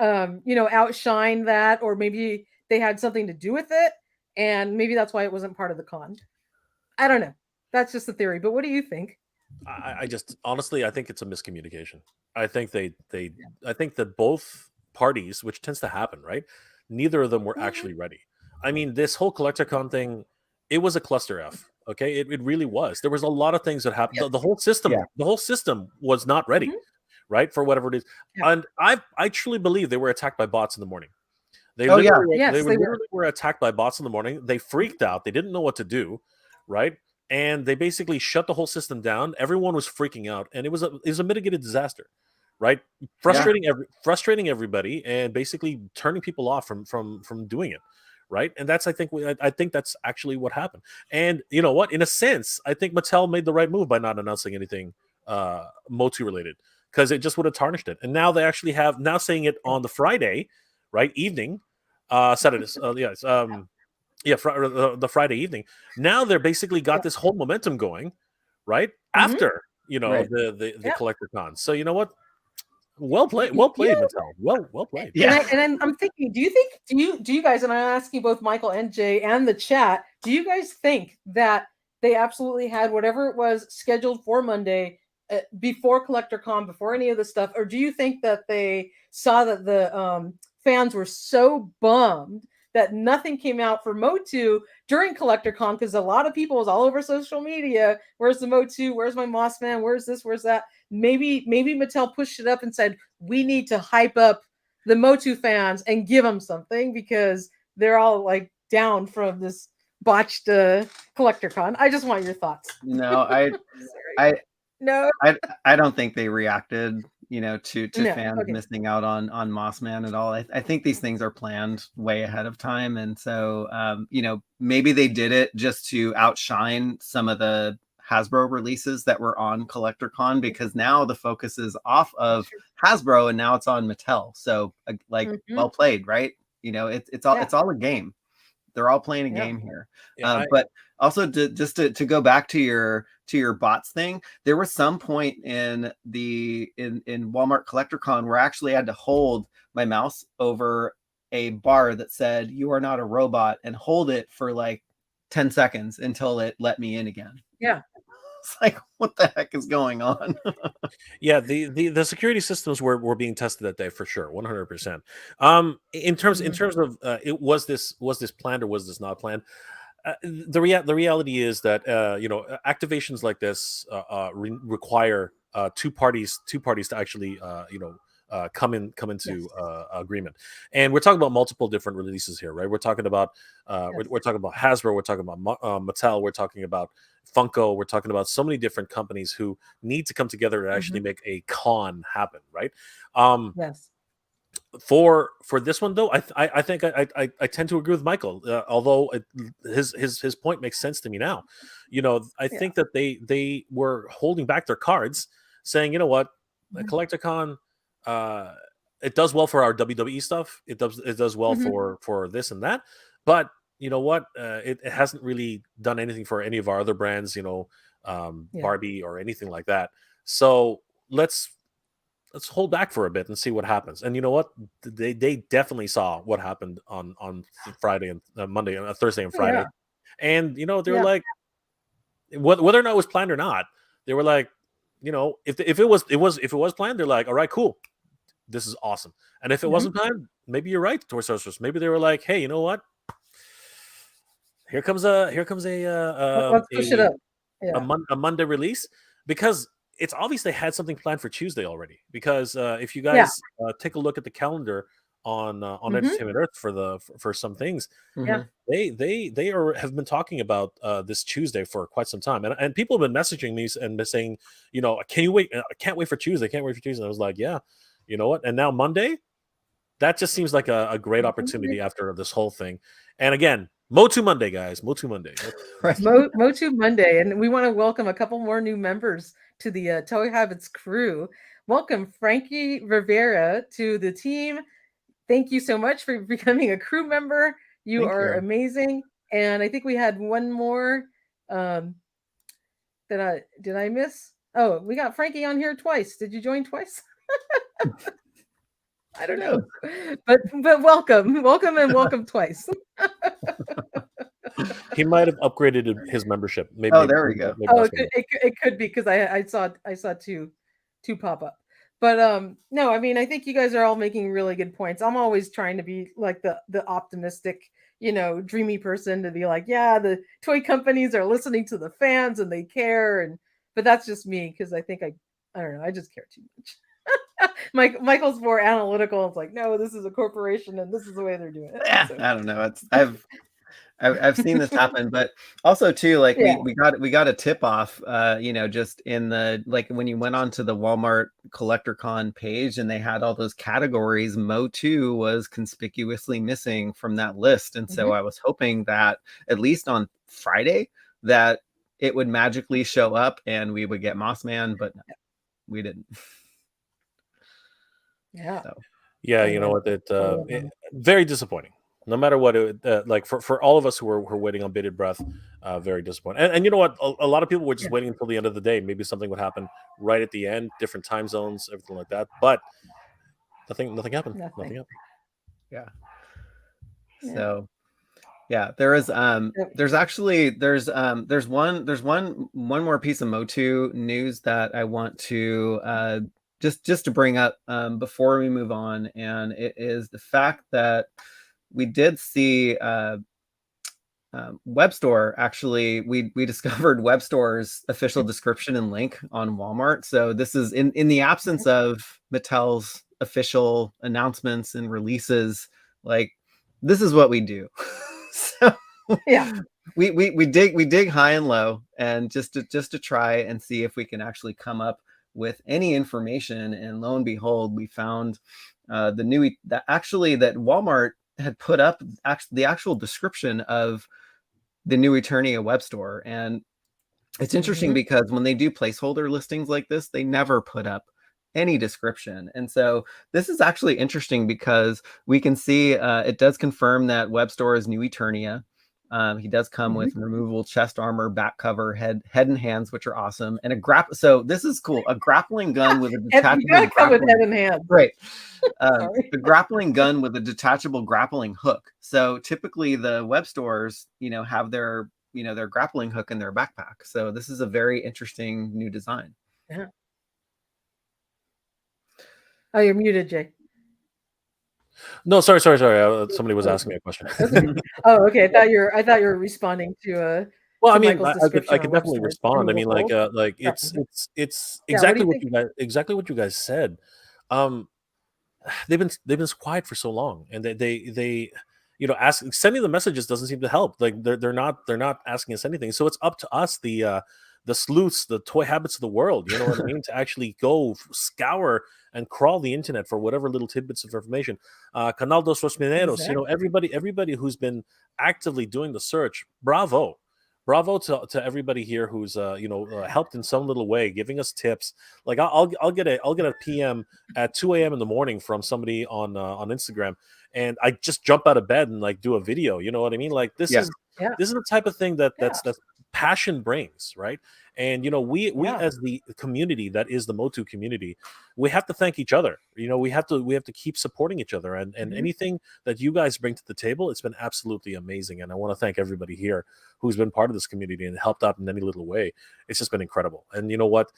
outshine that, or maybe they had something to do with it, and maybe that's why it wasn't part of the con. I don't know. That's just a theory, but what do you think? I just honestly, I think it's a miscommunication. I think I think that both parties, which tends to happen, right? Neither of them were actually ready. I mean, this whole CollectorCon thing, it was a cluster F. Okay, it really was. There was a lot of things that happened. Yes. The whole system, Yeah. the whole system was not ready, Mhm. right, for whatever it is. Yeah. And I truly believe they were attacked by bots in the morning. They Oh, yeah. literally, Yes, they they were. literally were attacked by bots in the morning. They freaked out. They didn't know what to do, right? And they basically shut the whole system down. Everyone was freaking out, and it was a mitigated disaster, right? Frustrating everybody, and basically turning people off from doing it, right? And that's I think that's actually what happened. And you know what? In a sense, I think Mattel made the right move by not announcing anything Motu related, because it just would have tarnished it. And now they actually have now saying it on the Friday, right, evening, Saturday, yes, the Friday evening. Now they're basically got this whole momentum going, right? Mhm. After Right. the Collector Con. So you know what? Well played, Mattel. Well played. Yeah. I'm thinking, do you guys, and I'm asking both Michael and Jay and the chat, do you guys think that they absolutely had whatever it was scheduled for Monday before CollectorCon, before any of this stuff, or do you think that they saw that the fans were so bummed that nothing came out for Motu during CollectorCon, because a lot of people was all over social media, where's the Motu, where's my Moss Man, where's this, where's that? Maybe Mattel pushed it up and said, we need to hype up the Motu fans and give them something, because they're all like down from this botched CollectorCon. I just want your thoughts. No, I No. I don't think they reacted, to No, fans okay. missing out on Mossman at all. I think these things are planned way ahead of time, and so maybe they did it just to outshine some of the Hasbro releases that were on CollectorCon, because now the focus is off of Hasbro and now it's on Mattel. So well played, right? It's all a game. They're all playing a game here. But also to go back to your bots thing, there was some point in Walmart CollectorCon where I actually had to hold my mouse over a bar that said "You are not a robot" and hold it for like 10 seconds until it let me in again. Yeah. It's like, what the heck is going on? Yeah, the security systems were being tested that day for sure, 100%. In terms of was this planned or was this not planned? The reality is that activations like this require two parties to actually come into agreement. And we're talking about multiple different releases here, right? We're talking about we're talking about Hasbro, we're talking about Mattel, we're talking about Funko, we're talking about so many different companies who need to come together to actually make a con happen, right? Yes. For this one though, I think I tend to agree with Michael, although his point makes sense to me now. I think that they were holding back their cards, saying, you know what, CollectorCon, it does well for our WWE stuff, it does well for this and that, but you know what, it hasn't really done anything for any of our other brands, Barbie or anything like that. So let's hold back for a bit and see what happens. And you know what? They definitely saw what happened on Friday and Monday, Thursday and Friday. And they were like, whether or not it was planned or not, they were like, if it was planned, they're like, all right, cool, this is awesome. And if it wasn't planned, maybe you're right, Toy Sorceress. Maybe they were like, hey, you know what? Here comes a let's push it up. A Monday release, because it's obvious they had something planned for Tuesday already. Because if you guys take a look at the calendar on Entertainment Earth for some things, they have been talking about this Tuesday for quite some time, and people have been messaging me and saying, can you wait? I can't wait for Tuesday. Can't wait for Tuesday. And I was like, yeah, you know what? And now Monday, that just seems like a great opportunity after this whole thing. And again, Motu Monday, guys. Motu Monday. Motu Monday. And we want to welcome a couple more new members to the Toy Habits crew. Welcome Frankie Rivera to the team. Thank you so much for becoming a crew member. You are amazing. And I think we had one more that did I miss? Oh, we got Frankie on here twice. Did you join twice? I don't know, but welcome and welcome twice. He might have upgraded his membership. Maybe. Oh, there we go. It could be, because I saw two pop up. But no, I mean, I think you guys are all making really good points. I'm always trying to be like the optimistic, dreamy person to be like, yeah, the toy companies are listening to the fans and they care. But that's just me because I think I don't know, I just care too much. Michael's more analytical. It's like, no, this is a corporation and this is the way they're doing it. Yeah, So. I don't know. I've seen this happen, but also too, like Yeah. we got a tip off, just in the, like, when you went onto the Walmart CollectorCon page and they had all those categories, Motu was conspicuously missing from that list. And so I was hoping that at least on Friday that it would magically show up and we would get Mossman, but no, we didn't. Yeah. So. Yeah, you know what? Very disappointing. No matter what, like for all of us who were waiting on bated breath, very disappointing. And you know what? A lot of people were just waiting until the end of the day. Maybe something would happen right at the end, different time zones, everything like that. But nothing happened. Nothing happened. Yeah. So, yeah, there's one more piece of Motu news that I want to just to bring up before we move on, and it is the fact that we did see Webstor. Actually, we discovered Webstor's official description and link on Walmart. So this is in the absence of Mattel's official announcements and releases. Like, this is what we do. So yeah, we dig high and low, and just to try and see if we can actually come up with any information. And lo and behold, we found that Walmart had put up the actual description of the new Eternia Webstor. And it's interesting because when they do placeholder listings like this, they never put up any description. And so this is actually interesting because we can see it does confirm that Webstor is new Eternia. He does come with removable chest armor, back cover, head and hands, which are awesome, and so this is cool. A grappling gun with a detachable with head and hands. Right. The grappling gun with a detachable grappling hook. So typically the Webstors, have their grappling hook in their backpack. So this is a very interesting new design. Yeah. Oh, you're muted, Jay. No, sorry. Somebody was asking me a question. Oh, okay. I thought you were responding to well, I to mean, Michael's I could description on definitely Webstor. respond. I mean, like it's exactly what you guys said. They've been quiet for so long, and they sending the messages doesn't seem to help. Like they're not asking us anything. So it's up to us, the sleuths, the toy habits of the world, you know what I mean, to actually go scour and crawl the internet for whatever little tidbits of information. Canal dos Los Mineros, everybody who's been actively doing the search, bravo to everybody here who's helped in some little way, giving us tips. Like I'll get a PM at 2 a.m. in the morning from somebody on Instagram, and I just jump out of bed and like do a video. You know what I mean? Like this is the type of thing that's passion brings, right? And we as the community that is the Motu community, we have to thank each other. We have to keep supporting each other, and anything that you guys bring to the table, it's been absolutely amazing. And I want to thank everybody here who's been part of this community and helped out in any little way. It's just been incredible. And you know what?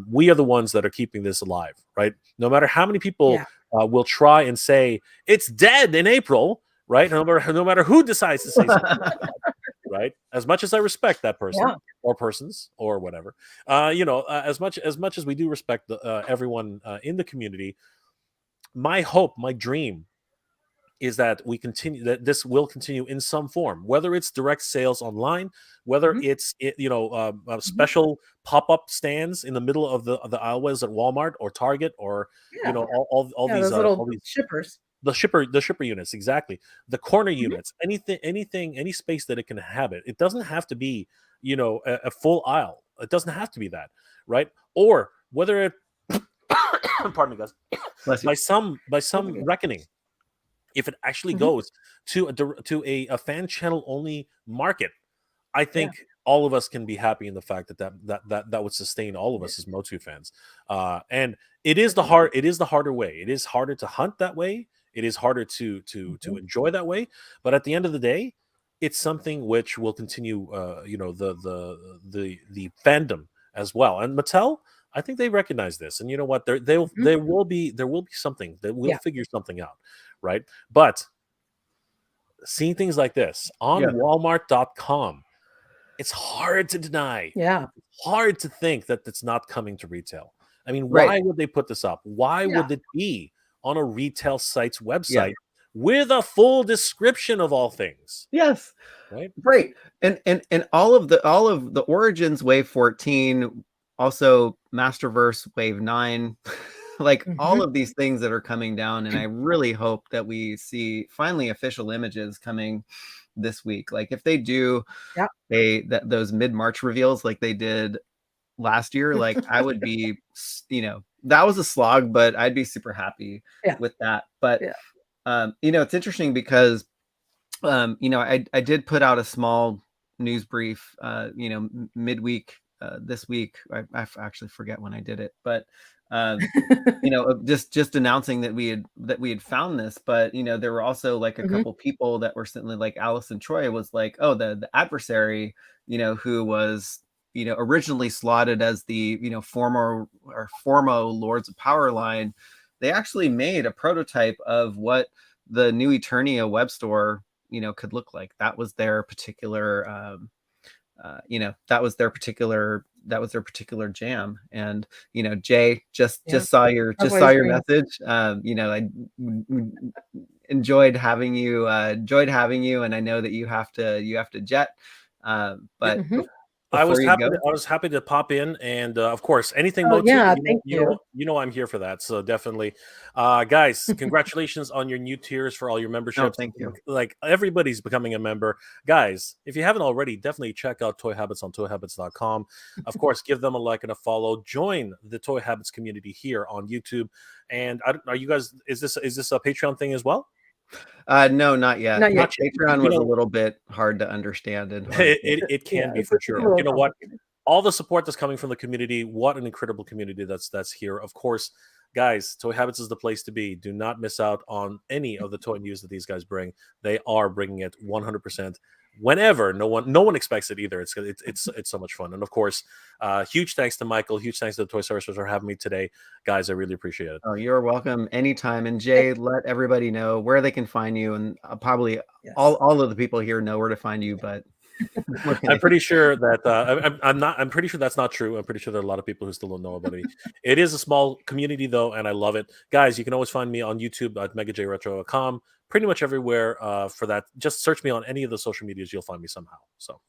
We are the ones that are keeping this alive, right? No matter how many people will try and say it's dead in April, right? No matter who decides to say something like that, right? As much as I respect that person or persons or whatever, as much as we do respect everyone in the community, my hope, my dream is that this will continue in some form, whether it's direct sales online, whether it's special pop-up stands in the middle of the aisleways at Walmart or Target, or all these little shippers. The shipper units, exactly. The corner units, anything, any space that it can inhabit. It doesn't have to be, a full aisle. It doesn't have to be that, right? Or whether it, pardon me, guys, by some reckoning, if it actually goes to a fan channel only market, I think all of us can be happy in the fact that would sustain all of us as Motu fans. And it is the harder way. It is harder to hunt that way. It is harder to enjoy that way. But at the end of the day, it's something which will continue. The fandom as well. And Mattel, I think they recognize this. And you know what? There will be something that will figure something out, right? But seeing things like this on Walmart.com, it's hard to deny. Yeah. It's hard to think that it's not coming to retail. I mean, Right. why would they put this up? Why would it be on a retail site's website with a full description of all things? Yes. Right. Right. And all of the Origins Wave 14, also Masterverse Wave 9, like all of these things that are coming down. And I really hope that we see finally official images coming this week. Like if they do those mid-March reveals like they did last year, like I would be, you know, that was a slog, but I'd be super happy with that. But you know, it's interesting because you know, I did put out a small news brief, you know, midweek this week. I actually forget when I did it, but you know, just announcing that we had found this. But you know, there were also like a couple people that were certainly like Allison Troy was like, oh, the adversary, you know, who was, you know, originally slotted as the, you know, former Lords of Power line. They actually made a prototype of what the new Eternia Webstor, you know, could look like. That was their particular you know, that was their particular jam. And you know, Jay just saw your message. You know, I enjoyed having you, and I know that you have to jet, but I was happy to pop in, and of course, anything Motu, you know I'm here for that. So definitely, guys, congratulations on your new tiers for all your memberships. Oh, thank you. Like everybody's becoming a member, guys. If you haven't already, definitely check out Toy Habits on toyhabits.com. Of course, give them a like and a follow. Join the Toy Habits community here on YouTube. And are you guys? Is this a Patreon thing as well? No, not yet. Patreon was a little bit hard to understand, and it can be for sure. You know what? All the support that's coming from the community, what an incredible community that's here. Of course, guys, Toy Habits is the place to be. Do not miss out on any of the toy news that these guys bring. They are bringing it 100%. Whenever no one expects it either. It's so much fun. And of course, huge thanks to Michael, huge thanks to the Toy Sorceress for having me today, guys. I really appreciate it. Oh, you're welcome anytime. And Jay, let everybody know where they can find you, and probably all of the people here know where to find you, but I'm pretty sure that I'm pretty sure that's not true. I'm pretty sure there are a lot of people who still don't know about it. It is a small community though, and I love it. Guys, you can always find me on YouTube at megajretro.com. Pretty much everywhere for that. Just search me on any of the social medias, you'll find me somehow. So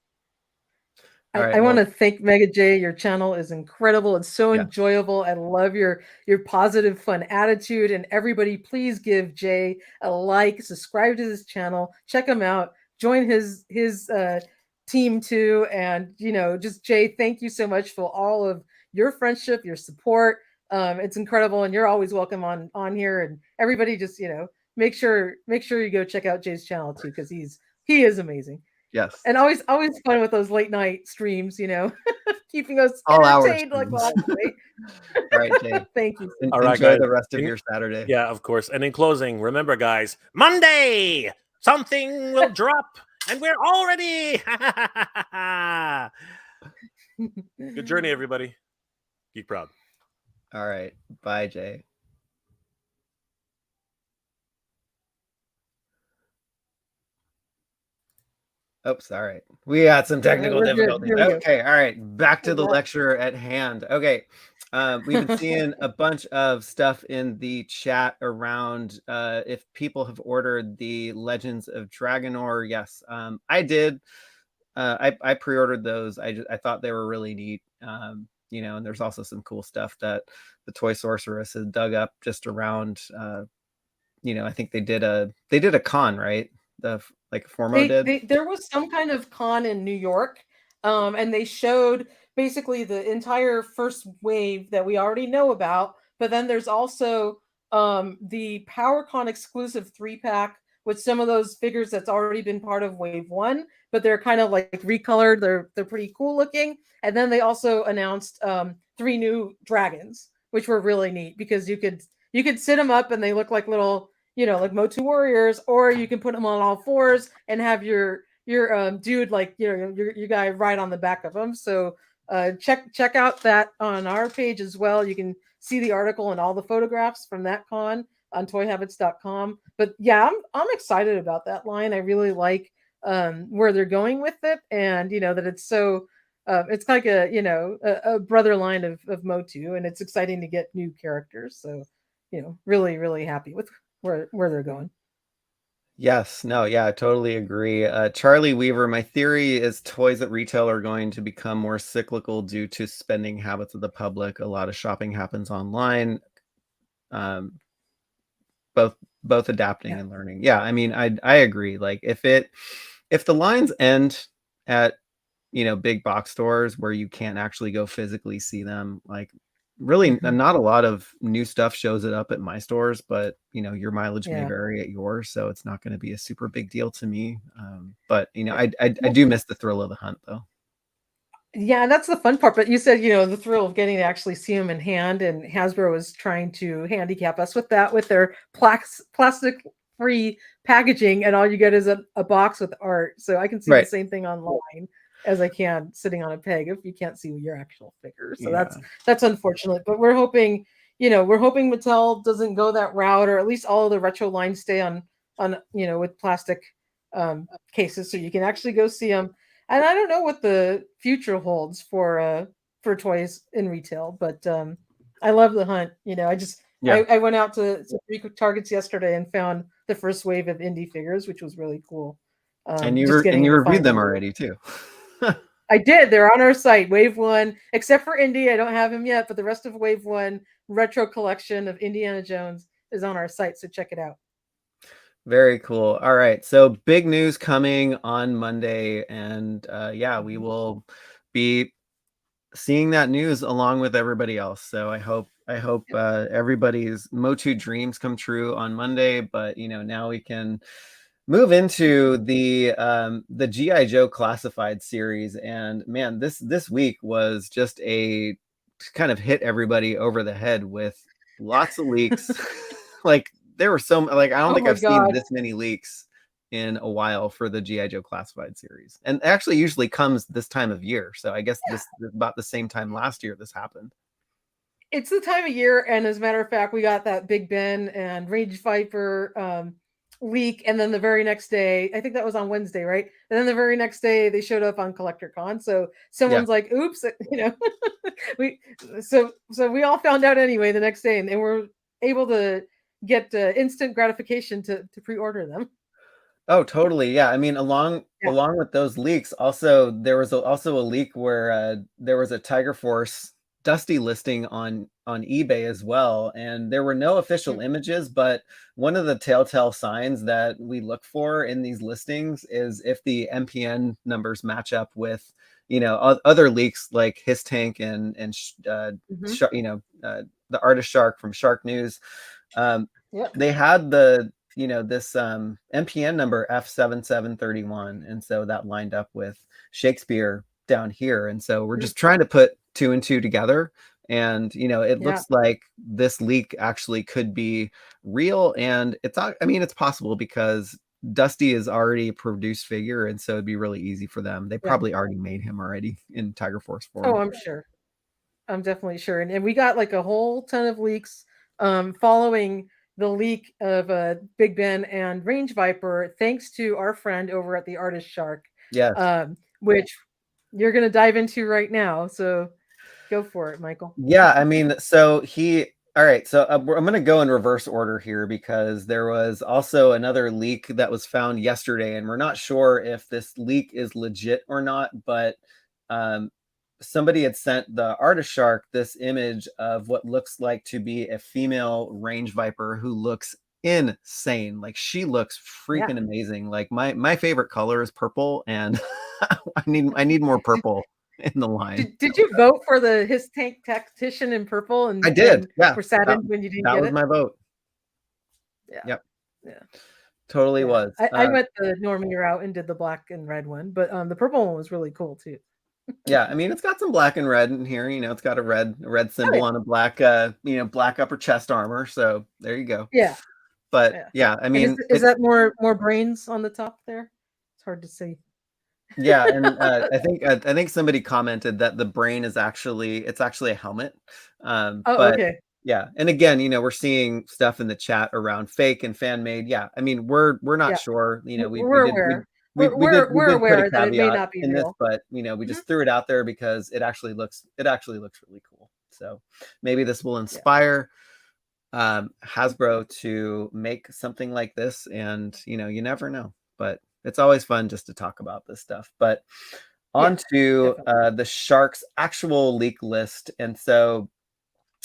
I want to thank Mega J. Your channel is incredible. It's so enjoyable. I love your positive, fun attitude. And everybody, please give Jay a like, subscribe to his channel, check him out, join his team too. And you know, just Jay, thank you so much for all of your friendship, your support. It's incredible, and you're always welcome on here. And everybody, just you know, make sure you go check out Jay's channel too, because he is amazing. Yes. And always fun with those late night streams, you know, keeping us all entertained hours. like last night. All right, Jay. Thank you. All right, enjoy guys. the rest of your Saturday. Yeah, of course. And in closing, remember, guys, Monday something will drop, and we're all ready. Good journey, everybody. Geek proud. All right. Bye, Jay. Oops, all right. We had some technical difficulties. Okay, all right. Back to the lecture at hand. Okay. We've been seeing a bunch of stuff in the chat around if people have ordered the Legends of Dragonor. Yes, I did. I pre-ordered those. I thought they were really neat. You know, and there's also some cool stuff that the Toy Sorceress has dug up just around. You know, I think they did a con, right? Like Formo did. There was some kind of con in New York, and they showed basically the entire first wave that we already know about. But then there's also the PowerCon exclusive 3-pack with some of those figures that's already been part of Wave 1, but they're kind of like recolored. They're pretty cool looking. And then they also announced 3 new dragons, which were really neat because you could sit them up and they look like little, you know, like Motu warriors, or you can put them on all fours and have your dude, like, you know, your guy right on the back of them. So check out that on our page as well. You can see the article and all the photographs from that con. on toyhabits.com. But yeah, I'm excited about that line. I really like where they're going with it, and that it's so it's like a brother line of Motu, and it's exciting to get new characters. So really really happy with where they're going. Yes, no, yeah, I totally agree. Charlie Weaver, my theory is toys at retail are going to become more cyclical due to spending habits of the public. A lot of shopping happens online. Um, both adapting Yeah. and learning. Yeah, I mean, I agree. Like if the lines end at big box stores where you can't actually go physically see them, like really not a lot of new stuff shows it up at my stores, but your mileage may Yeah. vary at yours, so it's not going to be a super big deal to me. But I do miss the thrill of the hunt though. Yeah, and that's the fun part. But you said, the thrill of getting to actually see them in hand, and Hasbro was trying to handicap us with that with their plastic-free packaging, and all you get is a box with art. So I can see the same thing online as I can sitting on a peg if you can't see your actual figure. So that's unfortunate. But we're hoping, Mattel doesn't go that route, or at least all of the retro lines stay on with plastic cases, so you can actually go see them. And I don't know what the future holds for toys in retail, but I love the hunt. I went out to 3 Targets yesterday and found the first wave of indie figures, which was really cool. And you reviewed them already too. I did. They're on our site. Wave 1, except for Indy, I don't have him yet, but the rest of Wave 1 retro collection of Indiana Jones is on our site, so check it out. Very cool. All right. So big news coming on Monday. And we will be seeing that news along with everybody else. So I hope everybody's Motu dreams come true on Monday. But now we can move into the G.I. Joe Classified series. And man, this week was just a kind of hit everybody over the head with lots of leaks. Like there were I don't think I've seen this many leaks in a while for the G.I. Joe Classified series. And it actually usually comes this time of year. So I guess this is about the same time last year this happened. It's the time of year, and as a matter of fact, we got that Big Ben and Range Viper leak, and then the very next day, I think that was on Wednesday, right? And then the very next day they showed up on Collector Con. So someone's like, oops, so we all found out anyway the next day, and we're able to get instant gratification to pre-order them. Oh, totally. Yeah. I mean, along with those leaks, also there was also a leak where there was a Tiger Force Dusty listing on eBay as well, and there were no official images, but one of the telltale signs that we look for in these listings is if the MPN numbers match up with other leaks like His Tank and the Artist Shark from Shark News. They had the this MPN number F7731, and so that lined up with Shakespeare down here, and so we're just trying to put 2 and 2 together, and it looks like this leak actually could be real, and it's possible because Dusty is already a produced figure, and so it'd be really easy for them. They probably already made him already in Tiger Force form. Oh, I'm sure. I'm definitely sure. And we got like a whole ton of leaks following the leak of Big Ben and Range Viper, thanks to our friend over at the Artist Shark. Yes. Which you're going to dive into right now. So go for it, Michael. Yeah, I mean, so all right, so I'm going to go in reverse order here because there was also another leak that was found yesterday, and we're not sure if this leak is legit or not, but somebody had sent the Artist Shark this image of what looks like to be a female Range Viper who looks insane. Like she looks freaking amazing. Like my favorite color is purple, and I need more purple in the line. Did you vote for the His Tank Tactician in purple? And I did. We're saddened when you didn't get it. That was my vote. Yeah. Yep. Yeah. Totally was. I went the Normie route and did the black and red one, but the purple one was really cool too. Yeah, I mean, it's got some black and red in here. It's got a red symbol on a black, black upper chest armor. So there you go. Yeah. But I mean, is that more brains on the top there? It's hard to see. Yeah, and I think somebody commented that the brain is actually a helmet. But okay. Yeah, and again, we're seeing stuff in the chat around fake and fan made. Yeah, I mean, we're not sure. We're aware. We We're did put a aware that it may caveat not be in this, real. but we just threw it out there because it actually looks really cool. So maybe this will inspire Hasbro to make something like this, and you never know. But it's always fun just to talk about this stuff. But on to the Sharks actual leak list, and so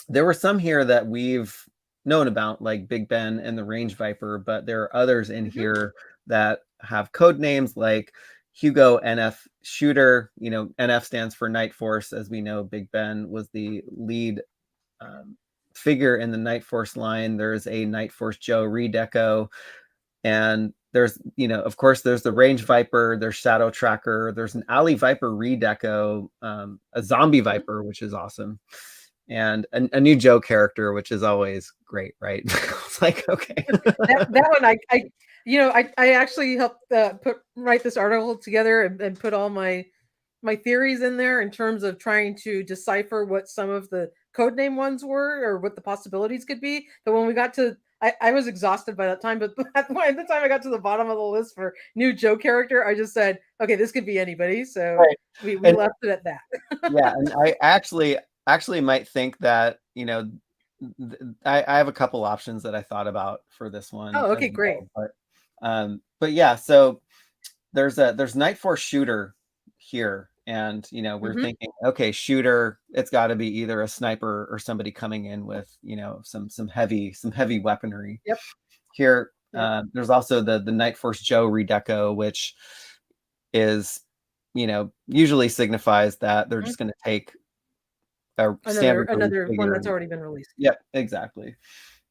there were some here that we've known about, like Big Ben and the Range Viper, but there are others in here that have code names like Hugo NF Shooter. NF stands for Night Force. As we know, Big Ben was the lead figure in the Night Force line. There's a Night Force Joe redeco, and there's, of course, there's the Range Viper, there's Shadow Tracker, there's an Alley Viper redeco, a Zombie Viper, which is awesome, and a new Joe character, which is always great, right? It's like, okay. that one, I actually helped write this article together and put all my theories in there in terms of trying to decipher what some of the codename ones were or what the possibilities could be. But when we got to, I was exhausted by that time, but by the time I got to the bottom of the list for new Joe character, I just said, okay, this could be anybody. So we left it at that. Yeah, and I actually might think that, I have a couple options that I thought about for this one. Oh, okay, great. But yeah, so there's Night Force Shooter here, and we're thinking, okay, shooter, it's got to be either a sniper or somebody coming in with some heavy weaponry. Yep. Here, there's also the Night Force Joe redeco, which is usually signifies that they're just going to take another one that's already been released. Yep, exactly.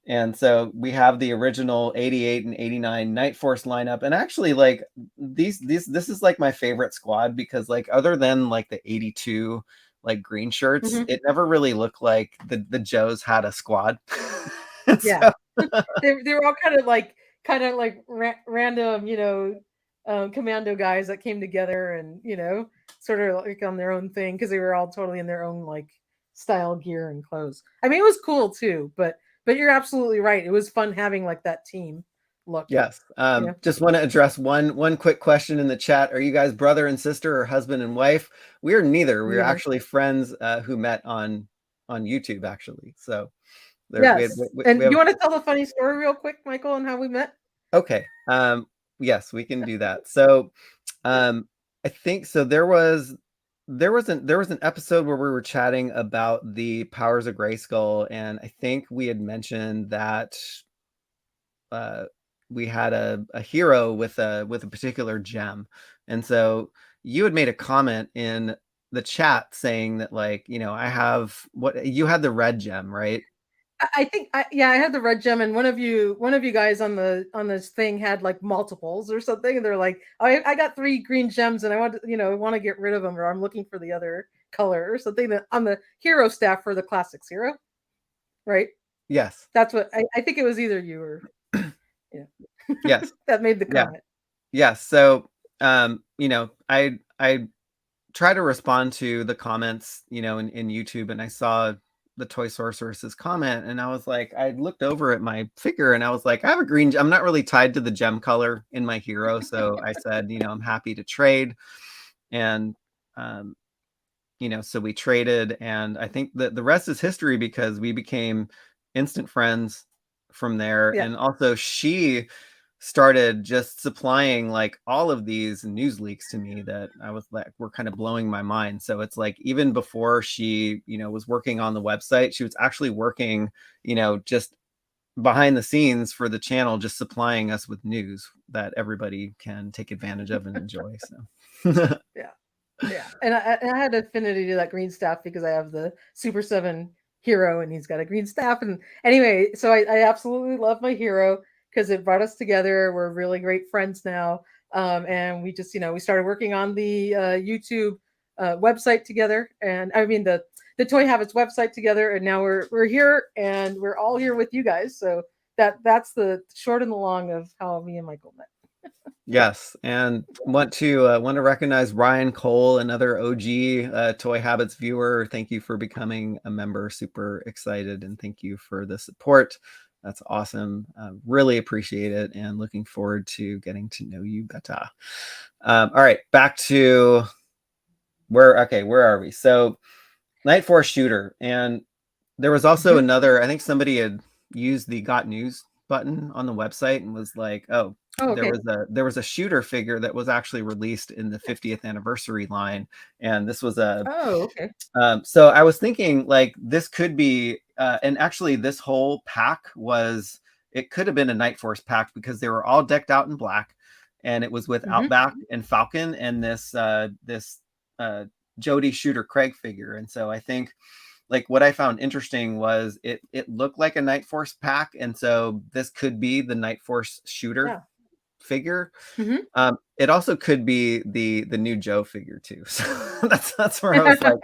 And so we have the original 88 and 89 Night Force lineup. And actually, like, this is like my favorite squad, because like, other than like the 82 like green shirts, it never really looked like the Joes had a squad. Yeah. they were all kind of like random, commando guys that came together and sort of like on their own thing, because they were all totally in their own like style gear and clothes. I mean, it was cool too, but you're absolutely right. It was fun having like that team look. Yes. Just want to address one quick question in the chat. Are you guys brother and sister or husband and wife? We're neither. We're actually friends who met on YouTube, actually. So yes. And you want to tell the funny story real quick, Michael, and how we met? Okay. Yes, we can do that. So I think so there was an episode where we were chatting about the powers of Grayskull, and I think we had mentioned that we had a hero with a particular gem, and so you had made a comment in the chat saying that, like, I have you had the red gem, right? I think I had the red gem, and one of you guys on this thing had like multiples or something, and they're like, I got 3 green gems and I want to get rid of them, or I'm looking for the other color or something. That on the hero staff for the classics hero, right? Yes, that's what I think it was, either you or yes, that made the comment. Yes. So I try to respond to the comments in YouTube, and I saw the Toy Sorceress's comment, and I was like, I looked over at my figure and I was like, I have a green, I'm not really tied to the gem color in my hero, so I said, I'm happy to trade. And so we traded, and I think that the rest is history, because we became instant friends from there. And also, she started just supplying like all of these news leaks to me that I was like, were kind of blowing my mind. So it's like, even before she was working on the website, she was actually working just behind the scenes for the channel, just supplying us with news that everybody can take advantage of and enjoy. So yeah, and I had affinity to that green staff because I have the Super 7 hero and he's got a green staff. And anyway, so I absolutely love my hero because it brought us together. We're really great friends now. And we just, we started working on the YouTube website together. And I mean, the Toy Habits website together. And now we're here, and we're all here with you guys. So that's the short and the long of how me and Michael met. Yes, and want to recognize Ryan Cole, another OG Toy Habits viewer. Thank you for becoming a member. Super excited, and thank you for the support. That's awesome. Really appreciate it, and looking forward to getting to know you better. All right, back to where are we? So Night Force shooter, and there was also another, I think somebody had used the Got News button on the website and was like, oh, Oh, there okay. was a shooter figure that was actually released in the 50th anniversary line, and this was a Oh, okay. so I was thinking like this could be and actually this whole pack was, it could have been a Night Force pack because they were all decked out in black, and it was with Outback and Falcon and this Jody Shooter Craig figure. And so I think like what I found interesting was it looked like a Night Force pack, and so this could be the Night Force shooter figure. It also could be the new Joe figure too. So that's where I was like,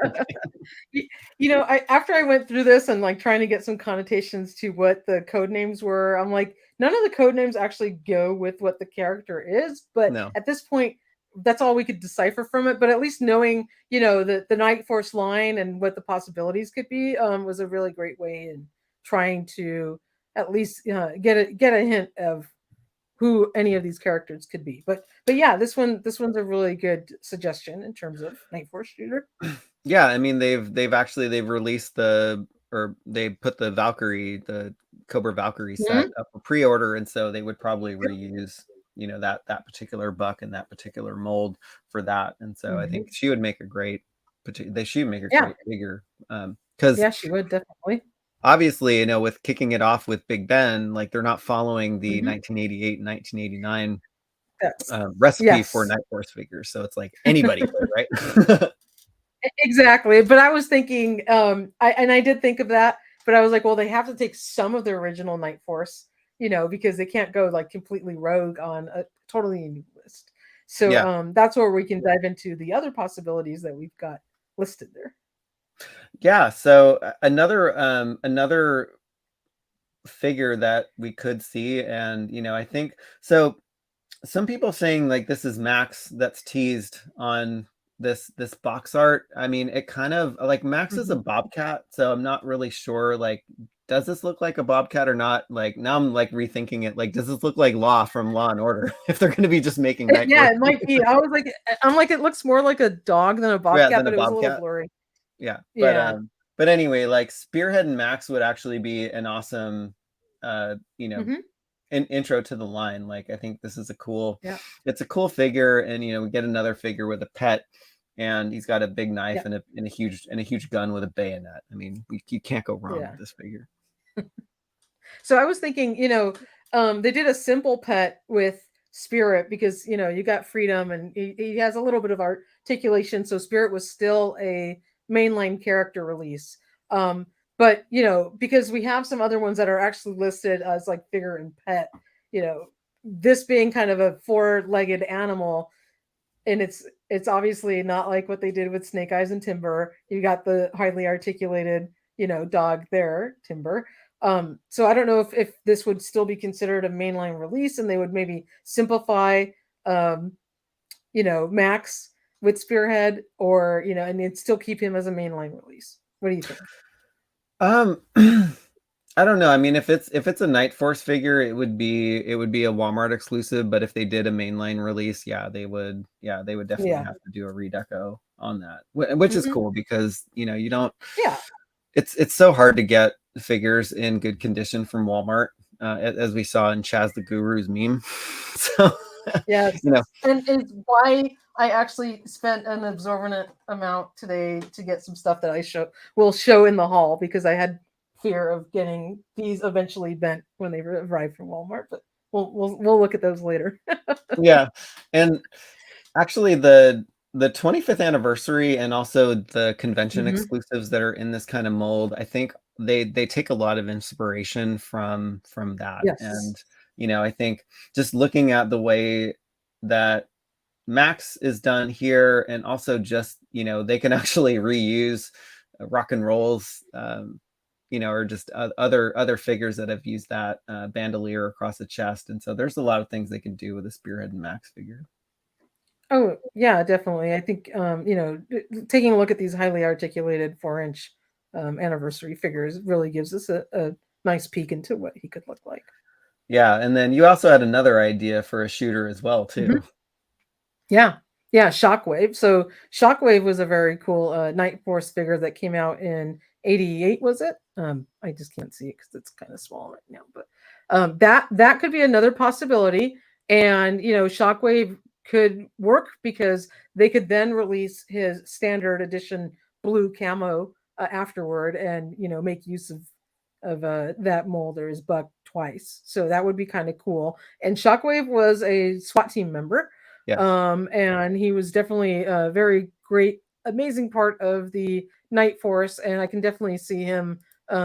you know, after I went through this and like trying to get some connotations to what the code names were, I'm like, none of the code names actually go with what the character is. But no. at this point, that's all we could decipher from it. But at least knowing, you know, the Night Force line and what the possibilities could be was a really great way in trying to at least get a hint of who any of these characters could be. But yeah, this one's a really good suggestion in terms of Night Force shooter. Yeah, I mean they've released they put the Valkyrie, the Cobra Valkyrie set up for pre-order, and so they would probably reuse, you know, that particular buck and that particular mold for that. And so I think she would make a great great figure. Because yeah, she would definitely. Obviously, you know, with kicking it off with Big Ben, like they're not following the 1988 and 1989 recipe for Night Force figures. So it's like anybody could, right? Exactly. But I was thinking, I did think of that, but I was like, well, they have to take some of the original Night Force, you know, because they can't go like completely rogue on a totally new list. So that's where we can dive into the other possibilities that we've got listed there. Yeah. So another figure that we could see, and you know, I think so. Some people saying like this is Max that's teased on this box art. I mean, it kind of like Max is a bobcat, so I'm not really sure like does this look like a bobcat or not? Like now I'm like rethinking it. Like, does this look like Law from Law and Order if they're going to be just making Night Force? It might be. I'm like, it looks more like a dog than a bobcat, but it was a little blurry. Yeah, Yeah. but anyway, like Spearhead and Max would actually be an awesome, you know, an intro to the line. Like I think this is it's a cool figure, and you know, we get another figure with a pet, and he's got a big knife and a huge gun with a bayonet. I mean, you can't go wrong with this figure. So I was thinking, you know, they did a simple pet with Spirit because, you know, you got Freedom and he has a little bit of articulation. So Spirit was still a mainline character release. But, you know, because we have some other ones that are actually listed as like figure and pet, you know, this being kind of a four-legged animal, and it's obviously not like what they did with Snake Eyes and Timber. You got the highly articulated, you know, dog there, Timber. So I don't know if this would still be considered a mainline release, and they would maybe simplify, you know, Max with Spearhead, or you know, and they'd still keep him as a mainline release. What do you think? I don't know. I mean, if it's a Night Force figure, it would be a Walmart exclusive. But if they did a mainline release, they would definitely have to do a redeco on that, which is cool because you know you don't. Yeah. It's so hard to get figures in good condition from Walmart, as we saw in Chaz the Guru's meme. So yeah, you know, and it's why I actually spent an exorbitant amount today to get some stuff that will show in the haul, because I had fear of getting these eventually bent when they arrive from Walmart. But we'll look at those later. Yeah, and actually the 25th anniversary and also the convention exclusives that are in this kind of mold, I think they take a lot of inspiration from that. And you know, I think just looking at the way that Max is done here, and also just, you know, they can actually reuse rock and rolls you know, or just other figures that have used that bandolier across the chest. And so there's a lot of things they can do with a Spearhead and Max figure. Oh, yeah, definitely. I think, taking a look at these highly articulated 4-inch anniversary figures really gives us a nice peek into what he could look like. Yeah, and then you also had another idea for a shooter as well, too. Mhm. Yeah. Yeah, Shockwave. So Shockwave was a very cool Night Force figure that came out in 88, was it? I just can't see it because it's kind of small right now. But that could be another possibility. And Shockwave could work because they could then release his standard edition blue camo afterward, and make use of that mold or his buck twice. So that would be kind of cool. And Shockwave was a SWAT team member. Yes. And he was definitely a very great, amazing part of the Night Force, and I can definitely see him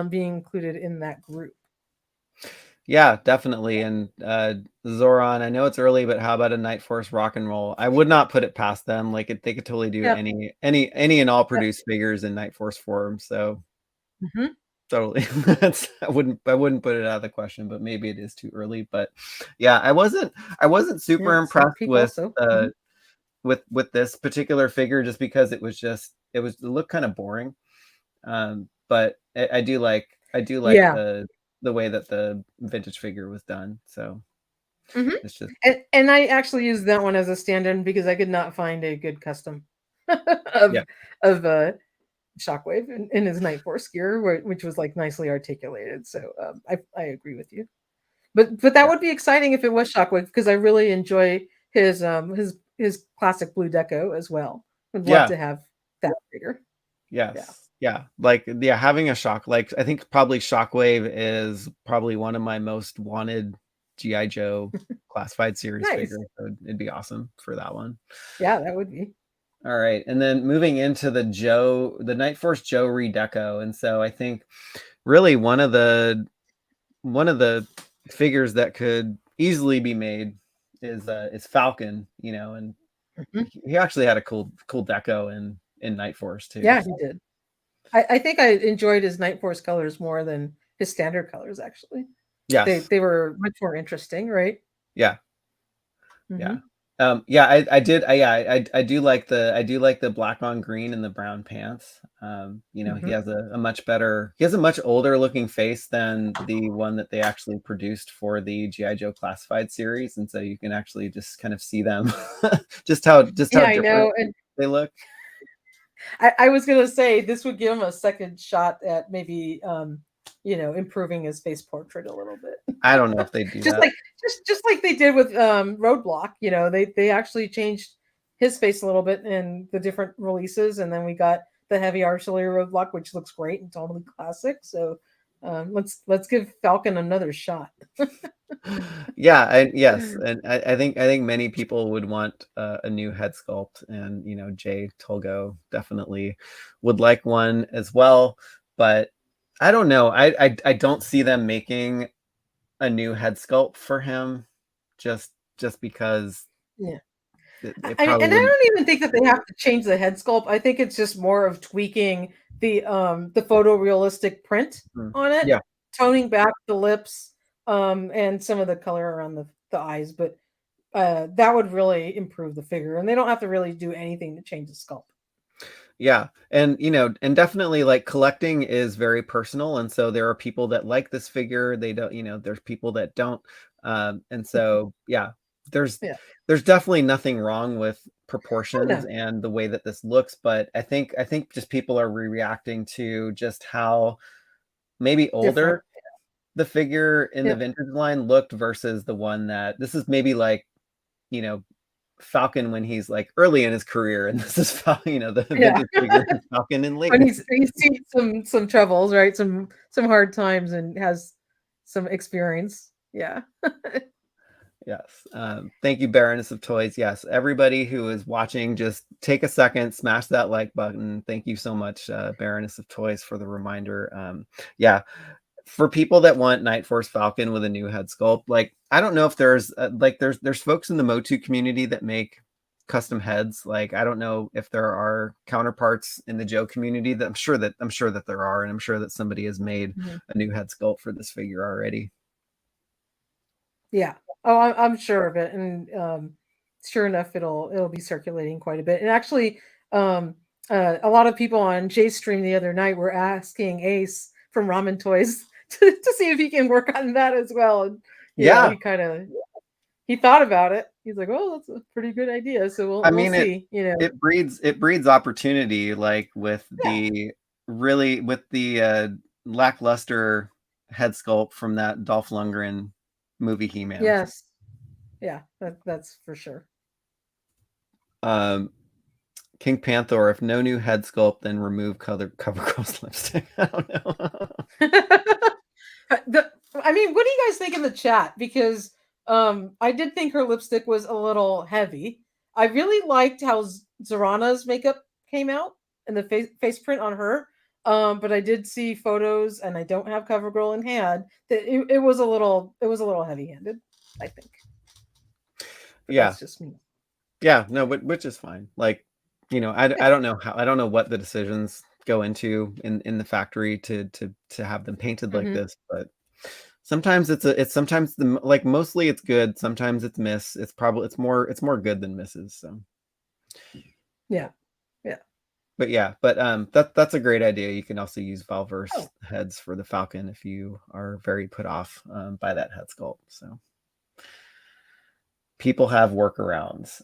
being included in that group. Yeah, definitely. And Zoran, I know it's early, but how about a Night Force rock and roll? I would not put it past them. Like they could totally do Yep. any and all produced figures in Night Force form. So totally. I wouldn't put it out of the question, but maybe it is too early. But yeah, I wasn't super impressed with with this particular figure, just because it looked kind of boring. But I do like the way that the vintage figure was done. So it's just and I actually used that one as a stand-in because I could not find a good custom of Shockwave in his Night Force gear, which was like nicely articulated. So I agree with you. But that would be exciting if it was Shockwave, because I really enjoy his classic blue deco as well. Would love to have that figure. Yes. Yeah. Like, having a I think probably Shockwave is probably one of my most wanted G.I. Joe classified series figures. So it'd be awesome for that one. Yeah, that would be. All right. And then moving into the Night Force Joe redeco. And so I think really one of the figures that could easily be made is Falcon, and he actually had a cool deco in Night Force too. Yeah, he did. I think I enjoyed his Night Force colors more than his standard colors, actually. Yeah, they were much more interesting, right? Yeah. Yeah. I did. I do like the black on green and the brown pants. He has a much older looking face than the one that they actually produced for the G.I. Joe classified series, and so you can actually just kind of see them, just how different they look. I was gonna say this would give him a second shot at maybe improving his face portrait a little bit. I don't know if they do that. Just like they did with Roadblock. They actually changed his face a little bit in the different releases, and then we got the Heavy Artillery Roadblock, which looks great and totally classic. So let's give Falcon another shot. Yes, and I think many people would want a new head sculpt, and Jay Tolgo definitely would like one as well. But I don't know. I don't see them making a new head sculpt for him, just because. Yeah. And I don't even think that they have to change the head sculpt. I think it's just more of tweaking the photorealistic print on it, toning back the lips, and some of the color around the eyes. But that would really improve the figure, and they don't have to really do anything to change the sculpt. Yeah. And, and definitely like collecting is very personal. And so there are people that like this figure. They don't, there's people that don't. And so, there's definitely nothing wrong with proportions and the way that this looks. But I think just people are reacting to just how maybe older the figure in the vintage line looked versus the one that this is maybe like, Falcon when he's like early in his career, and this is the vintage figure Falcon in late. When he's seen some troubles, right? Some hard times and has some experience. Yeah. Yes. Thank you, Baroness of Toys. Yes, everybody who is watching, just take a second, smash that like button. Thank you so much, Baroness of Toys, for the reminder. For people that want Night Force Falcon with a new head sculpt, like I don't know if there's there's folks in the Motu community that make custom heads. Like, I don't know if there are counterparts in the Joe community. That I'm sure that there are, and I'm sure that somebody has made a new head sculpt for this figure already. Yeah. Oh, I'm sure of it, and sure enough, it'll be circulating quite a bit. And actually, a lot of people on Jay's stream the other night were asking Ace from Ramen Toys to see if he can work on that as well. And Yeah, he thought about it. He's like, "Oh, that's a pretty good idea." So we'll see. it breeds opportunity, like with the lackluster head sculpt from that Dolph Lundgren movie He-Man. Yes. Yeah, that's for sure. King Panther, if no new head sculpt, then remove CoverGirl's lipstick. I don't know. I mean, what do you guys think in the chat? Because I did think her lipstick was a little heavy. I really liked how Zorana's makeup came out and the face print on her. But I did see photos, and I don't have CoverGirl in hand, that it was a little heavy-handed, I think. But Yeah, that's just me. Yeah, no, which is fine. Like, I don't know what the decisions go into in the factory to have them painted like this, but sometimes mostly it's good, sometimes it's miss. It's more good than misses. So yeah. But that's a great idea. You can also use Valverse heads for the Falcon if you are very put off by that head sculpt. So people have workarounds.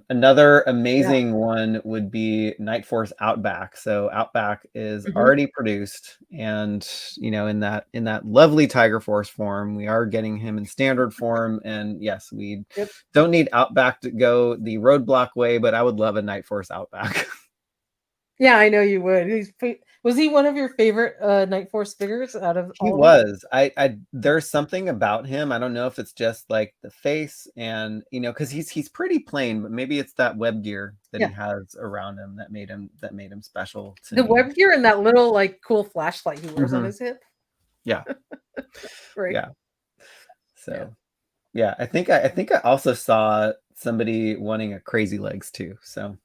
Another amazing one would be Night Force Outback. So Outback is already produced, and in that lovely Tiger Force form. We are getting him in standard form, and yes, we don't need Outback to go the Roadblock way, but I would love a Night Force Outback. Yeah, I know you would. Was he one of your favorite Night Force figures out of all? He was. I there's something about him. I don't know if it's just like the face, and because he's pretty plain, but maybe it's that web gear that he has around him that made him special to the me. web gear and that little like cool flashlight he wears on his hip. Yeah. Right. Yeah. So I think I also saw somebody wanting a Crazy Legs too. So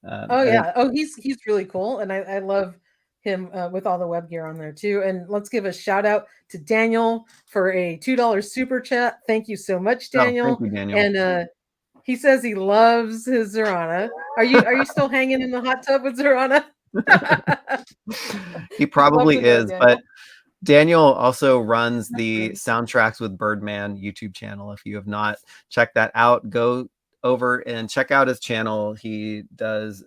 he's really cool, and I love him with all the web gear on there too. And let's give a shout out to Daniel for a $2 super chat. Thank you so much, Daniel. Thank you, Daniel. And he says he loves his Zorana. Are you still hanging in the hot tub with Zorana? He probably is, but Daniel also runs the Soundtracks with Birdman YouTube channel. If you have not checked that out, go over and check out his channel. He does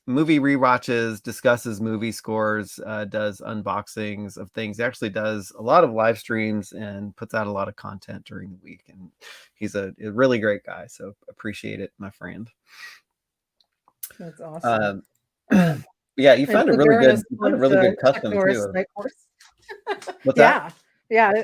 movie rewatches, discusses movie scores, does unboxings of things. He actually does a lot of live streams and puts out a lot of content during the week. And he's a really great guy. So appreciate it, my friend. That's awesome. Yeah, you found a really good custom too. What's that? Yeah.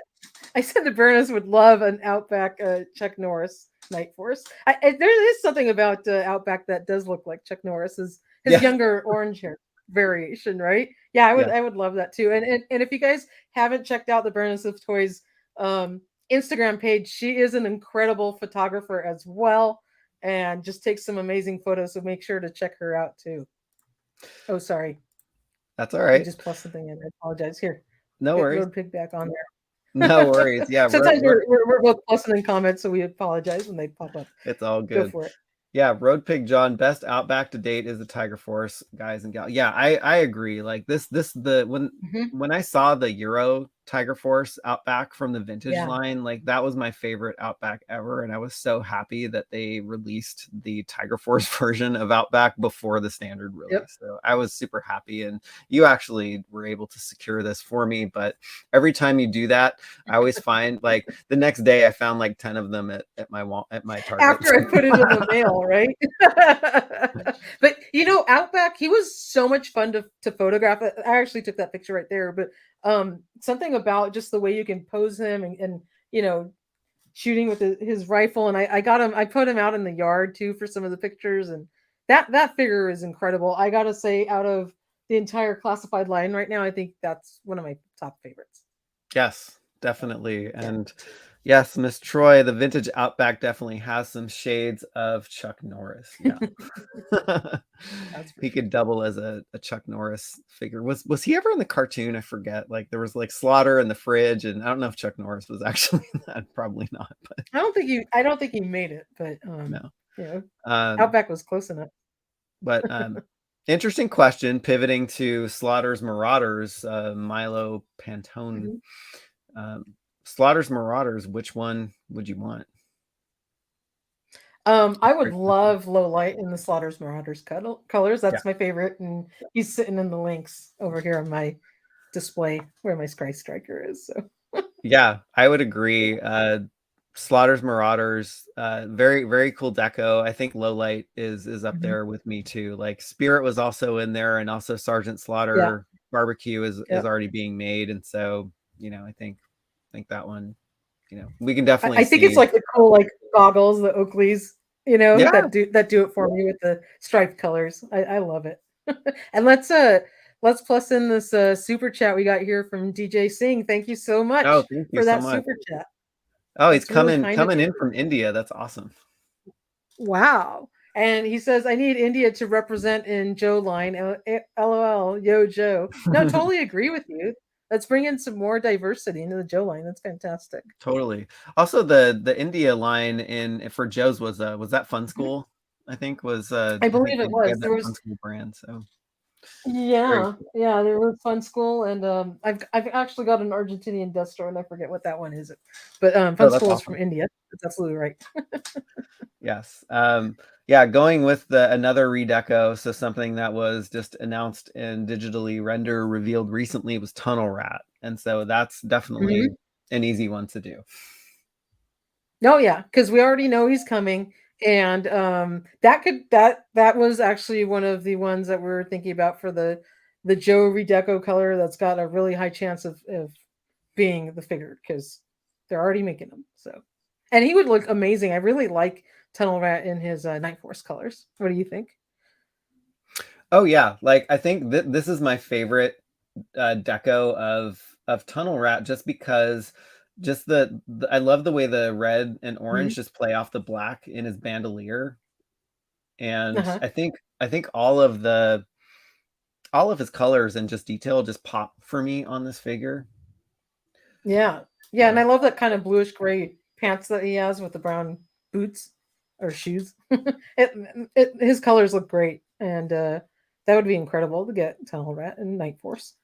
I said the Burners would love an Outback Chuck Norris Night Force. There is something about Outback that does look like Chuck Norris's younger orange hair variation, right? Yeah, I would love that too. And if you guys haven't checked out the Burners of Toys Instagram page, she is an incredible photographer as well, and just takes some amazing photos. So make sure to check her out too. Oh, sorry. That's all right. I just plus something in. I apologize. Here. No worries. Road Pig back on there. No worries. Yeah. Sometimes we're both plussing in comments, so we apologize when they pop up. It's all good. Go for it. Yeah, Road Pig John, best Outback to date is the Tiger Force, guys and gals. Yeah, I agree. Like when I saw the Euro Tiger Force Outback from the vintage line, like that was my favorite Outback ever, and I was so happy that they released the Tiger Force version of Outback before the standard release. So I was super happy, and you actually were able to secure this for me. But every time you do that, I always find like the next day I found like 10 of them at my Target after I put it in the mail, right? But Outback, he was so much fun to photograph. I actually took that picture right there, but something about just the way you can pose him and shooting with his rifle, and I put him out in the yard too for some of the pictures, and that figure is incredible. I gotta say, out of the entire classified line right now, I think that's one of my top favorites. Yes, definitely. And Yes, Miss Troy, the vintage Outback definitely has some shades of Chuck Norris. Yeah. That's for He sure. could double as a Chuck Norris figure. Was he ever in the cartoon? I forget. Like there was like Slaughter in the fridge, and I don't know if Chuck Norris was actually in that. Probably not, but I don't think he made it, but no. you know, Um, Outback was close enough. but interesting question. Pivoting to Slaughter's Marauders, Milo Pantone. Mhm. Um, Slaughter's Marauders. Which one would you want? I would Great question. love Low Light in the Slaughter's Marauders colors. Yeah. That's my favorite, and he's sitting in the links over here on my display where my Sky Striker is. So Yeah, I would agree. Slaughter's Marauders, very very cool deco. I think Low Light is up Mhm. there with me too. Like Spirit was also in there, and also Sergeant Yeah, Slaughter Barbecue is yeah. already being made, and so I think that one, we can definitely I think it's see. like the cool like goggles, the Oakleys, Yeah. that do it for me with the striped colors. I love it. And let's plus in this super chat we got here from DJ Singh. Thank you so Oh, much thank you for so that much. super chat. Oh, he's That's really coming kind of coming you. in from India. That's awesome. Wow. And he says, I need India to represent in Joe line. LOL, yo, Joe. No, totally agree with you. Let's bring in some more diversity into the Joe line. That's fantastic. Totally. Also, the India line in for Joe's was that Fun Mhm. School? I think was I I think believe it they was. had There that was Fun School brand. So very Yeah, cool. yeah, there was Fun School, and I've actually got an Argentinian Death Star, and I forget what that one is. But Oh, Fun that's School is from awesome. India. That's absolutely right. Yes. Yeah, going with the another redeco, so something that was just announced and digitally revealed recently was Tunnel Rat. And so that's Mhm. definitely an easy one to do. Oh yeah, because we already know he's coming, and that was actually one of the ones that we are thinking about for the Joe Redeco color. That's got a really high chance of being the figure because they're already making them. So, and he would look amazing. I really like Tunnel Rat in his Night Force colors. What do you think? Oh yeah, like I think this is my favorite deco of Tunnel Rat just because just I love the way the red and Mhm. orange just play off the black in his bandolier. And Uh-huh. I think all of his colors and just detail just pop for me on this figure. Yeah. Yeah, and So I love that kind of bluish gray pants that he has with the brown boots or shoes. His colors look great, and that would be incredible to get Tunnel Rat and Night Force.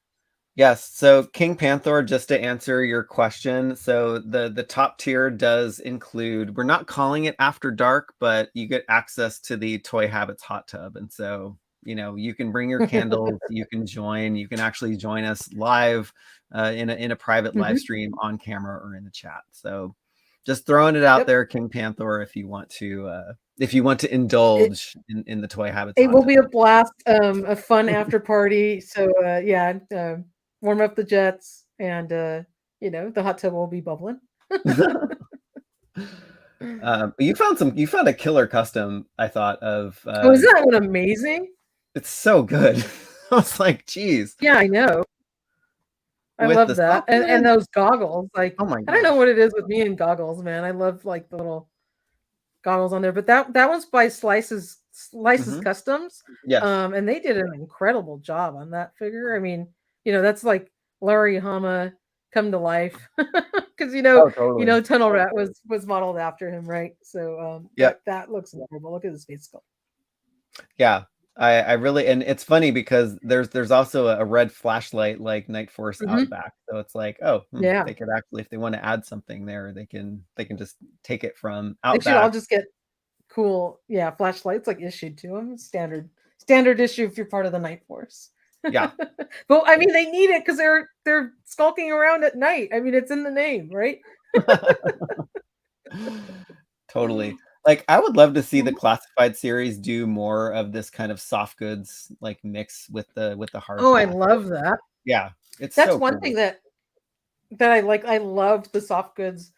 yes, so King Panther, just to answer your question, so the top tier does include, we're not calling it After Dark, but you get access to the Toy Habits hot tub, and so you can bring your candles, you can actually join us live in a private live Mhm. stream on camera or in the chat. So just throwing it out Yep. there, King Panther, if you want to It indulge in the Toy Habits it hot will be a tub. blast, a fun after party. So yeah, warm up the jets, and the hot tub will be bubbling. You found a killer custom, I thought, of Oh, isn't that one amazing? it's so good. I was like, geez, Yeah, I know. I with love the that, soft and goods. those goggles, like, Oh my I don't know gosh. what it is with me and goggles, man. I love, like, the little goggles on there, but that one's by Slices Hmm. Customs, Yes. and they did an incredible job on that figure. I mean, that's like Larry Hama come to life, because Oh, totally. Tunnel Rat was modeled after him, right? So, Yep. that looks incredible. Look at his face sculpt. Yeah. I really, and it's funny because there's also a red flashlight like Night Force Mhm. Outback. So it's like, oh, Yeah. they could actually, if they want to add something there, they can just take it from They should all Outback. just get cool, yeah, flashlights, like, issued to them. Standard issue if you're part of the Night Force. Yeah. But, I mean, they need it because 'cause they're skulking around at night. I mean, it's in the name, right? Totally. Like, I would love to see the Mhm. classified series do more of this kind of soft goods, like, mix with the hard Oh, I pack. love that. Yeah, it's That's so one cool. thing that I like. I loved the soft goods,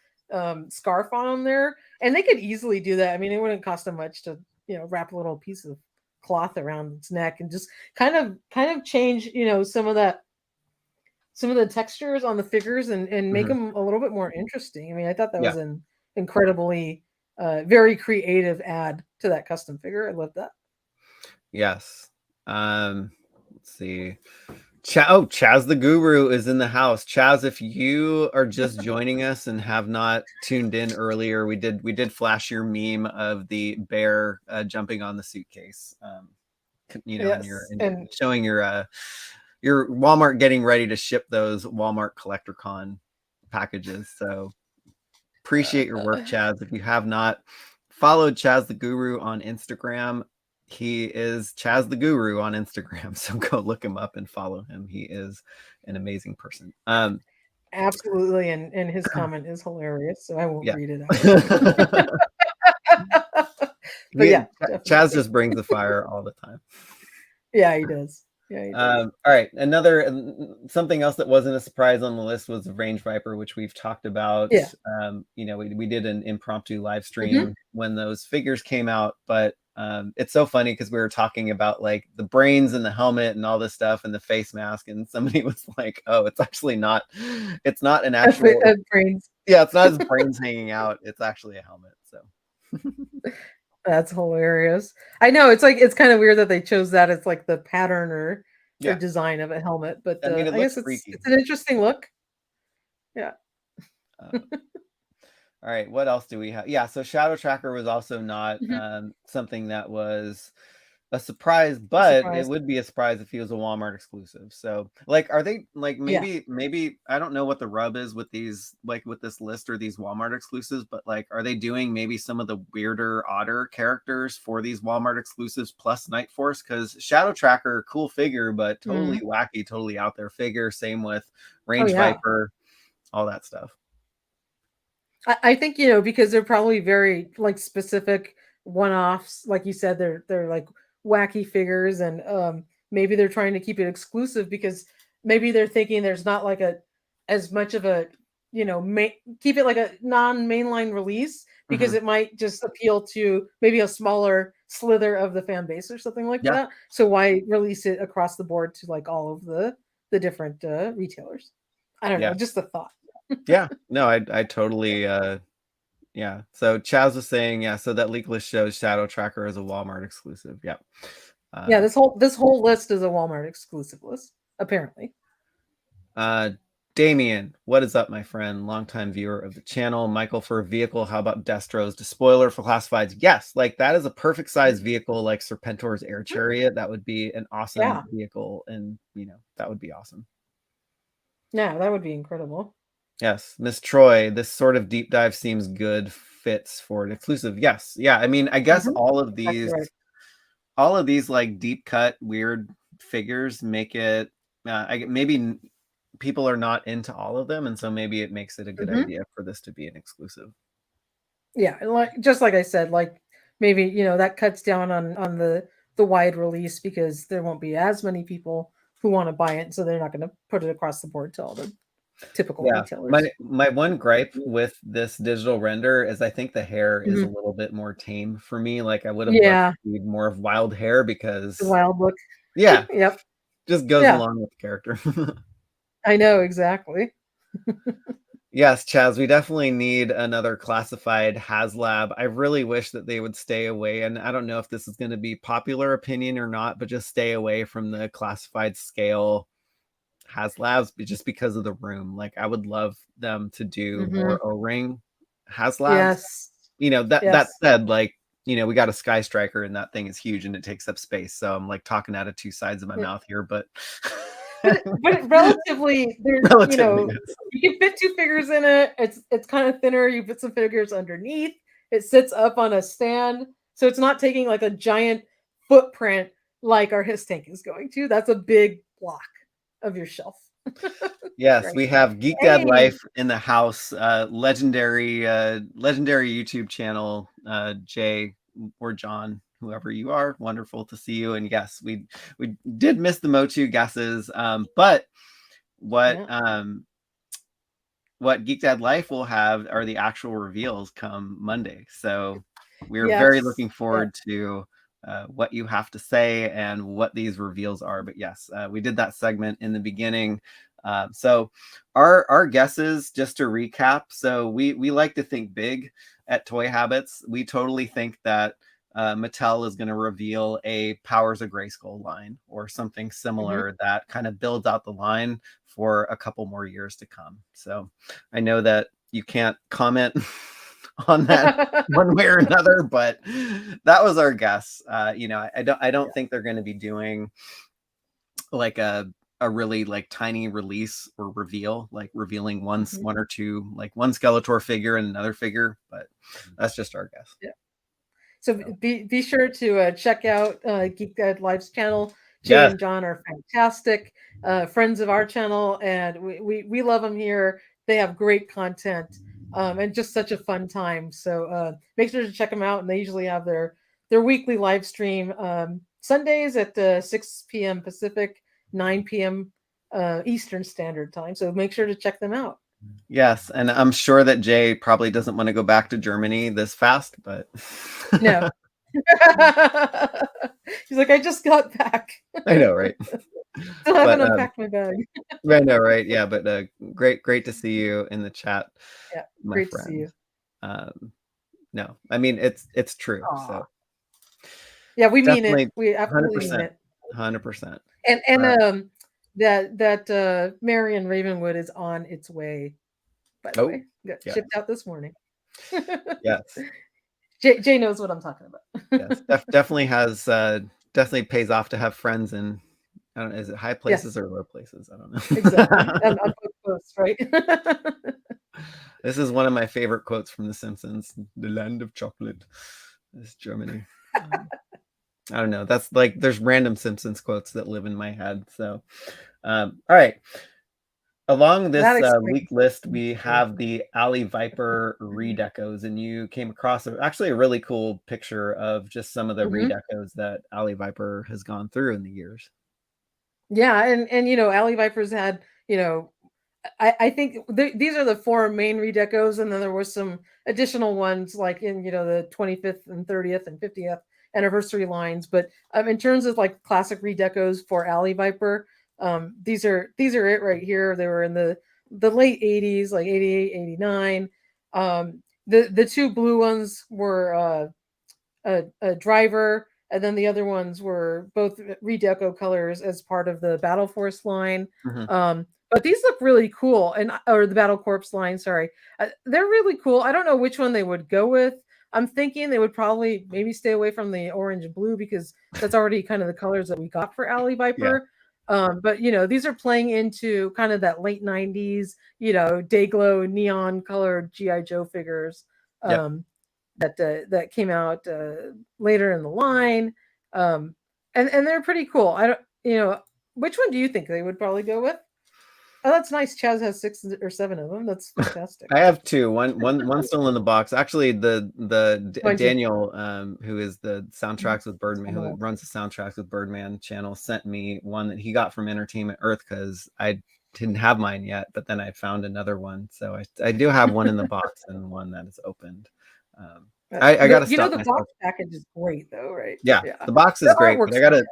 scarf on 'em there, and they could easily do that. I mean, it wouldn't cost them much to, wrap a little piece of cloth around its neck and just kind of change, some of the textures on the figures and make them a little bit more interesting. I mean, I thought that was an incredibly very creative add to that custom figure. I love that. Yes. Let's see. Chaz the Guru is in the house. Chaz, if you are just joining us and have not tuned in earlier, we did flash your meme of the bear jumping on the suitcase. You know, and showing your Walmart getting ready to ship those Walmart CollectorCon packages. So appreciate your work, Chaz. If you have not followed Chaz the Guru on Instagram, he is Chaz the Guru on Instagram. So go look him up and follow him. He is an amazing person. Absolutely. And his comment is hilarious. So I won't read it out. But yeah, Chaz just brings the fire all the time. Yeah, he does. Yeah, he does. All right. Something else that wasn't a surprise on the list was the Range Viper, which we've talked about. Yeah. You know, we did an impromptu live stream when those figures came out, but it's so funny because we were talking about like the brains and the helmet and all this stuff and the face mask, and somebody was like, "Oh, it's actually not. It's not an actual brains. Yeah, it's not his brains hanging out. It's actually a helmet." So. That's hilarious. I know it's kind of weird that they chose that as like the pattern or design of a helmet, but I mean, I guess it's an interesting look. Yeah. All right, what else do we have? Yeah, so Shadow Tracker was also not something that was a surprise, but it would be a surprise if he was a Walmart exclusive. So like, are they like maybe I don't know what the rub is with these, like with this list or these Walmart exclusives, but like, are they doing maybe some of the weirder, odder characters for these Walmart exclusives plus Night Force? Because Shadow Tracker, cool figure, but totally wacky, totally out there figure. Same with Range Viper, all that stuff. I think, you know, because they're probably very like specific one-offs, like you said, they're like wacky figures, and maybe they're trying to keep it exclusive because maybe they're thinking there's not like as much of a, you know, keep it like a non-mainline release because it might just appeal to maybe a smaller slither of the fan base or something like that. So why release it across the board to like all of the different retailers? I don't know, just a thought. Yeah, no, I totally yeah. So Chaz was saying, so that leak list shows Shadow Tracker as a Walmart exclusive. Yeah. Yeah, this whole list is a Walmart exclusive list, apparently. Damien, what is up, my friend? Longtime viewer of the channel. Michael, for a vehicle, how about Destro's despoiler for classifieds? Yes, like that is a perfect size vehicle, like Serpentor's Air Chariot. That would be an awesome vehicle, and you know, that would be awesome. Yeah, that would be incredible. Yes, Miss Troy, this sort of deep dive seems good, fits for an exclusive. Yes, yeah. I mean, I guess all of these like deep cut weird figures make it. Maybe people are not into all of them, and so maybe it makes it a good idea for this to be an exclusive. Yeah, like just like I said, like maybe, you know, that cuts down on the wide release because there won't be as many people who want to buy it, so they're not going to put it across the board to all the typical retailers. My one gripe with this digital render is I think the hair is a little bit more tame for me. Like I would have loved to see more of wild hair because the wild look. Yeah. Yep. Just goes along with the character. I know, exactly. Yes, Chaz, we definitely need another classified HasLab. I really wish that they would stay away, and I don't know if this is going to be popular opinion or not, but just stay away from the classified scale HasLabs just because of the room. Like I would love them to do more O-ring HasLabs. Yes. You know, that said, like, you know, we got a Sky Striker and that thing is huge and it takes up space. So I'm like talking out of two sides of my mouth here, but relatively, there's, you know, you can fit two figures in it. It's kind of thinner. You put some figures underneath. It sits up on a stand, so it's not taking like a giant footprint like our His Tank is going to. That's a big block of your shelf. Yes, we have Geek Dad Life in the house. Legendary YouTube channel. Jay or John, whoever you are, wonderful to see you. And yes, we did miss the Motu guesses, but what Geek Dad Life will have are the actual reveals come Monday. So we're very looking forward to what you have to say and what these reveals are. But yes, we did that segment in the beginning. So our guesses, just to recap, so we like to think big at Toy Habits. We totally think that Mattel is going to reveal a Powers of Grayskull line or something similar that kind of builds out the line for a couple more years to come. So I know that you can't comment on that one way or another, but that was our guess. I don't think they're going to be doing like a really like tiny release or reveal, like revealing one or two, like one Skeletor figure and another figure, but that's just our guess. Yeah. So be sure to check out Geek Dad Live's channel. Jay and John are fantastic friends of our channel, and we love them here. They have great content and just such a fun time. So make sure to check them out. And they usually have their weekly live stream Sundays at 6 p.m. Pacific, 9 p.m. Eastern Standard Time. So make sure to check them out. Yes, and I'm sure that Jay probably doesn't want to go back to Germany this fast, but no. He's like, I just got back. I know, right? Still haven't unpacked my bag. I know, right? Yeah, but great to see you in the chat. Yeah, great to see you. No, I mean it's true. Aww. So yeah, we mean it. We absolutely mean it. 100%. And that Marion Ravenwood is on its way. By the way, got shipped out this morning. Yes. Jay knows what I'm talking about. Yes, definitely pays off to have friends in, I don't know, is it high places or low places? I don't know. Exactly. On both coasts, right? This is one of my favorite quotes from The Simpsons. The land of chocolate is Germany. I don't know. That's like, there's random Simpsons quotes that live in my head. So, all right. Along this week list, we have the Alley Viper redecos, and you came across actually a really cool picture of just some of the redecos that Alley Viper has gone through in the years. Yeah, and Alley Viper's had, I think these are the 4 main redecos, and then there were some additional ones like in the 25th and 30th and 50th anniversary lines. But in terms of like classic redecos for Alley Viper, these are it right here. They were in the late 80s, like 88, 89. The 2 blue ones were a driver, and then the other ones were both redeco colors as part of the Battle Force line. But these look really cool, or the Battle Corps line, sorry. They're really cool. I don't know which one they would go with. I'm thinking they would probably maybe stay away from the orange and blue because that's already kind of the colors that we got for Alley Viper. Yeah. But these are playing into kind of that late 90s, Dayglow neon colored G.I. Joe figures that came out later in the line. And they're pretty cool. I don't, which one do you think they would probably go with? Oh, that's nice. Chaz has 6 or 7 of them. That's fantastic. I have 2. One still in the box. Actually, the Daniel, who is the Soundtracks with Birdman, who runs the Soundtracks with Birdman channel, sent me one that he got from Entertainment Earth because I didn't have mine yet, but then I found another one. So I do have one in the box and one that is opened. I gotta stop the myself. box package is great though, right? Yeah. The box is great, but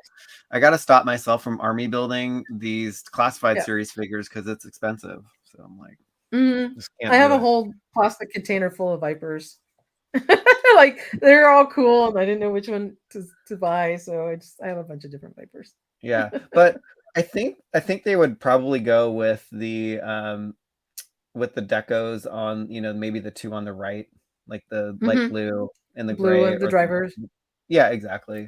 I gotta stop myself from army building these classified series figures because it's expensive. So I'm like, I have a whole plastic container full of Vipers. Like they're all cool, and I didn't know which one to buy, so I have a bunch of different Vipers. Yeah, but I think they would probably go with the decos on maybe the 2 on the right. Like the light blue and the gray, and the drivers. Yeah, exactly.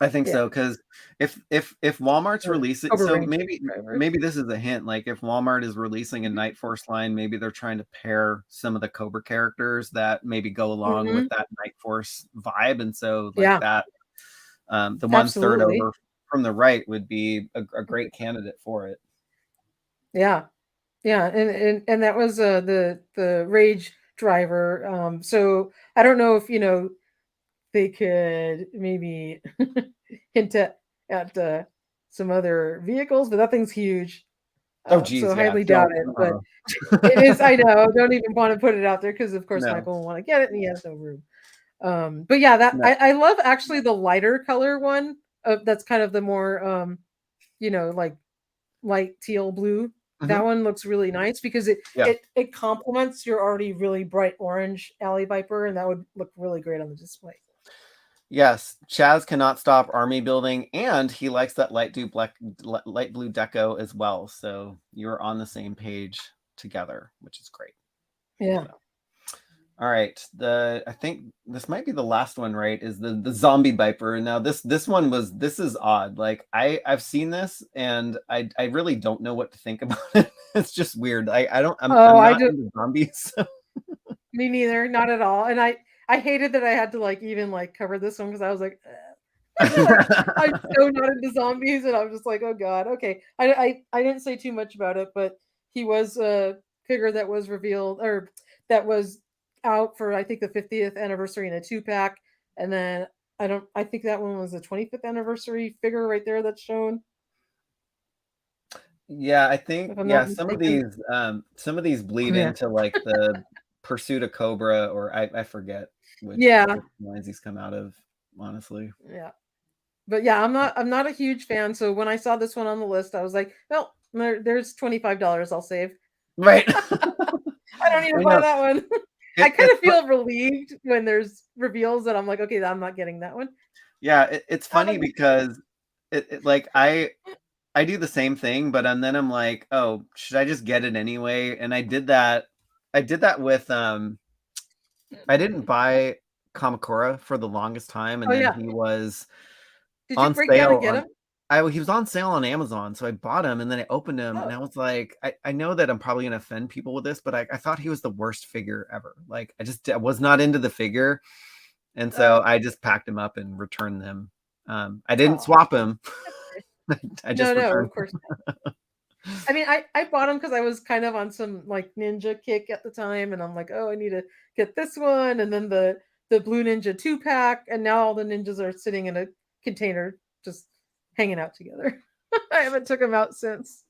I think so, because if Walmart's releasing, so maybe this is a hint. Like if Walmart is releasing a Night Force line, maybe they're trying to pair some of the Cobra characters that maybe go along with that Night Force vibe, and so like that, the one third over from the right would be a great candidate for it. Yeah, and that was the Rage driver. So I don't know if they could maybe hint at some other vehicles, but that thing's huge. Oh geez, so highly doubt it, but it is. I know. Don't even want to put it out there because of course Michael will want to get it and he has no room. But yeah, that No. I love actually the lighter color one. That's kind of the more like light teal blue. That Mhm. one looks really nice because Yeah. it complements your already really bright orange alley viper, and that would look really great on the display. Yes, Chaz cannot stop army building, and he likes that light blue deco as well. So you're on the same page together, which is great. Yeah. So, all right, I think this might be the last one, right? Is the zombie viper. Now this is odd. Like I've seen this, and I really don't know what to think about it. It's just weird. I'm I not do. into zombies. Me neither, not at all. And I hated that I had to like even like cover this one because I was like, like I'm so not into zombies, and I'm just like, oh god, okay. I didn't say too much about it, but he was a figure that was revealed or that was out for I think the 50th anniversary in a 2-pack, and then I think that one was the 25th anniversary figure right there that's shown. Yeah, I think If I'm not some mistaken. of these bleed Yeah. into like the Pursuit of Cobra, or I forget Yeah. which lines these come out of, honestly. Yeah. But yeah, I'm not a huge fan. So when I saw this one on the list, I was like, well, there's $25 I'll save. Right. I don't need to I buy know. that one. I kind of feel relieved when there's reveals that I'm like, okay, I'm not getting that one. Yeah, it's Not a funny big deal. because like I do the same thing, but then I'm like, oh, should I just get it anyway? And I did that. I did that with I didn't buy Kamakura for the longest time, Oh and then yeah. he was Did you on break down and sale get on him? he was on sale on Amazon, so I bought him and then I opened him and Oh, I was like, I know that I'm probably gonna offend people with this, but I thought he was the worst figure ever. Like I was not into the figure, and so oh, I just packed him up and returned them. I didn't oh. swap him. I No, just no, returned. of course not. I mean, I bought him because I was kind of on some like ninja kick at the time, and I'm like, oh, I need to get this one, and then the Blue Ninja 2-pack, and now all the ninjas are sitting in a container just hanging out together. I haven't took them out since.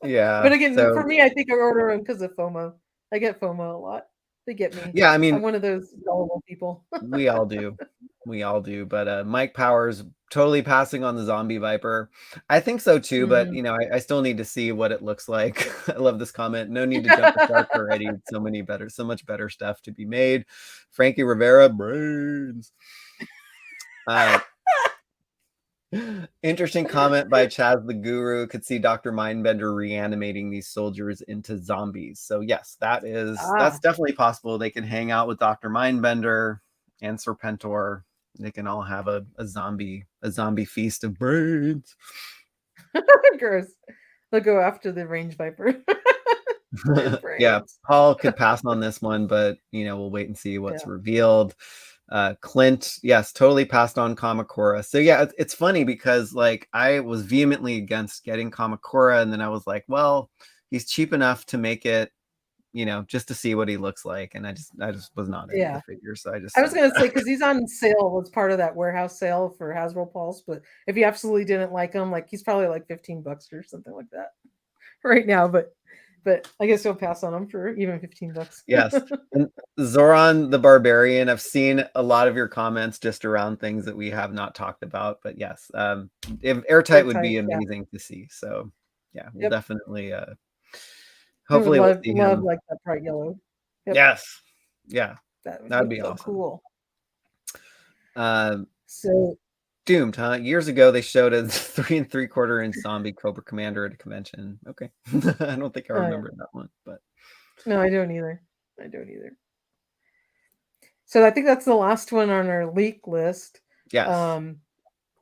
But Yeah. again, for So me, I think I order them because of FOMO. I get FOMO a lot. They get me. yeah, I I'm mean, one of those gullible people. we all do. We all do. But Mike Powers totally passing on the zombie viper. I think so too, but Mhm. I still need to see what it looks like. I love this comment. No need to jump the shark already. So much better stuff to be made. Frankie Rivera, brains. Uh, Interesting comment by Chaz the Guru. Could see Dr. Mindbender reanimating these soldiers into zombies. So yes, that's Ah, definitely possible. They can hang out with Dr. Mindbender and Serpentor. They can all have a zombie feast of brains. gross. They'll go after the range viper. His Yeah, brains. Paul could pass on this one, but we'll wait and see what's Yeah. revealed. Clint, yes, totally passed on Kamakura. So yeah, it's funny because like I was vehemently against getting Kamakura, and then I was like, well, he's cheap enough to make it, just to see what he looks like, and I just was not into the Yeah. figure, so I just I was sent it gonna say back. because he's on sale was part of that warehouse sale for Hasbro Pulse, but if you absolutely didn't like him, like he's probably like $15 or something like that right now. But I guess you'll pass on him for even $15. Yes. And Zoran the Barbarian, I've seen a lot of your comments just around things that we have not talked about, but yes, if Airtight would Airtight, be yeah. amazing to see. So yeah, we'll Yep. definitely I would hopefully we'll see love him. like that bright yellow. Yep. Yes. Yeah, That would that'd be be so awesome. cool. Um, So Doomed, huh? Years ago they showed a 3 3/4 inch zombie Cobra Commander at a convention. Okay. I don't think I oh, yeah. remember that one, but No, I don't either. I don't either. So I think that's the last one on our leak list. yes. Um,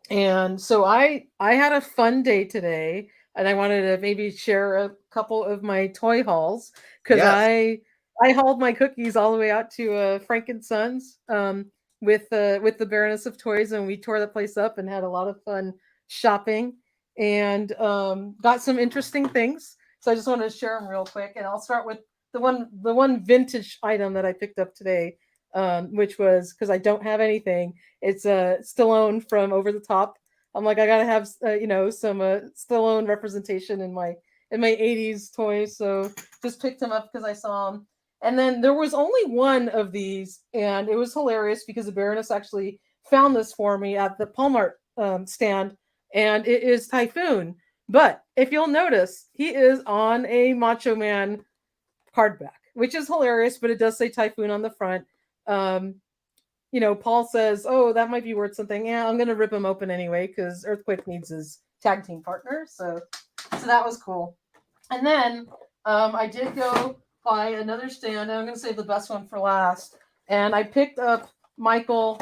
and so I had a fun day today, and I wanted to maybe share a couple of my toy hauls because Yes. I hauled my cookies all the way out to Frank and Sons with the Baroness of Toys, and we tore the place up and had a lot of fun shopping and got some interesting things. So I just wanted to share them real quick, and I'll start with the one vintage item that I picked up today, which was because I don't have anything. It's Stallone from Over the Top. I'm like, I gotta have some Stallone representation in my 80s toys. So just picked him up because I saw him. And then there was only one of these, and it was hilarious because the Baroness actually found this for me at the Palmart stand, and it is Typhoon. But if you'll notice, he is on a Macho Man card back, which is hilarious, but it does say Typhoon on the front. Paul says, "Oh, that might be worth something." Yeah, I'm gonna rip him open anyway because Earthquake needs his tag team partner. So that was cool. And then I did go buy another stand, and I'm gonna save the best one for last. And I picked up Michael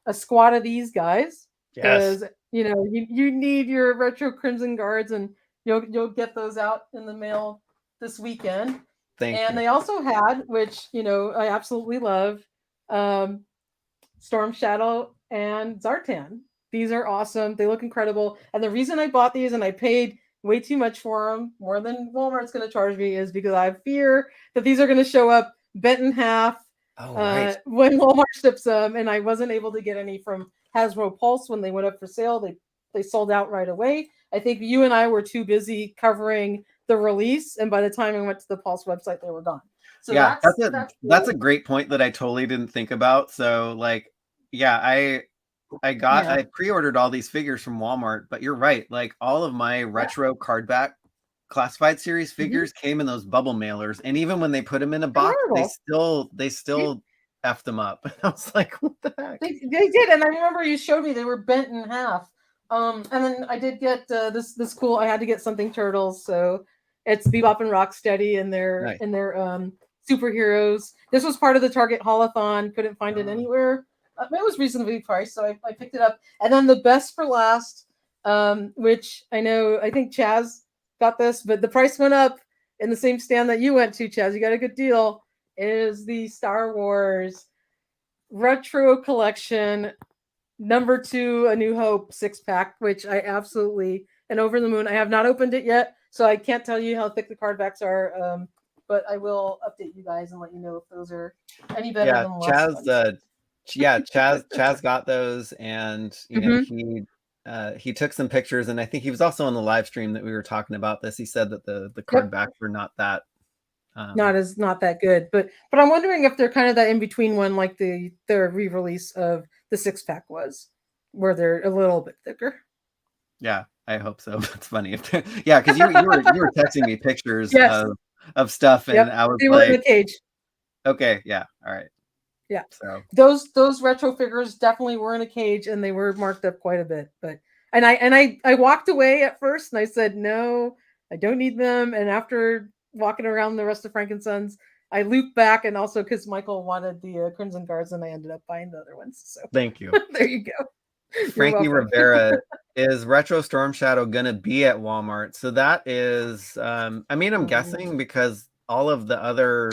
a squad of these guys because you need your retro Crimson Guards, and you'll get those out in the mail this weekend. Thank you. They also had, which I absolutely love, Storm Shadow and Zartan. These are awesome. They look incredible. And the reason I bought these and I paid way too much for them, more than Walmart's going to charge me, is because I fear that these are going to show up bent in half when Walmart ships them. And I wasn't able to get any from Hasbro Pulse when they went up for sale. They sold out right away. I think you and I were too busy covering the release, and by the time I went to the Pulse website, they were gone. So yeah, that's a great point that I totally didn't think about. So like, yeah, I pre-ordered all these figures from Walmart, but you're right. Like all of my retro card back classified series figures came in those bubble mailers, and even when they put them in a box, they still effed them up. I was like, what the heck? They did, and I remember you showed me they were bent in half. And then I did get this cool. I had to get something Turtles, so it's Bebop and Rocksteady and their superheroes. This was part of the Target Haulathon. Couldn't find it anywhere. It was reasonably priced, so I picked it up. And then the best for last, which I think Chaz got this, but the price went up in the same stand that you went to, Chaz. You got a good deal. Is the Star Wars Retro Collection number 2, A New Hope 6-pack, which I absolutely and over the moon. I have not opened it yet, so I can't tell you how thick the card backs are. But I will update you guys and let you know if those are any better than the last ones. Chaz got those, and he took some pictures, and I think he was also on the live stream that we were talking about this. He said that the card backs were not that not that good, but I'm wondering if they're kind of that in between one, like the re-release of the 6-pack was, where they're a little bit thicker. Yeah, I hope so. It's funny because you were texting me pictures of stuff, and I was they were in the cage. Okay, yeah, all right. Yeah. So those retro figures definitely were in a cage, and they were marked up quite a bit. But I walked away at first, and I said, no, I don't need them. And after walking around the rest of Frankensons, I looped back, and also because Michael wanted the Crimson Guards, and I ended up buying the other ones. So thank you. There you go. Frankie Rivera, is Retro Storm Shadow gonna be at Walmart? So that is, I'm guessing because all of the other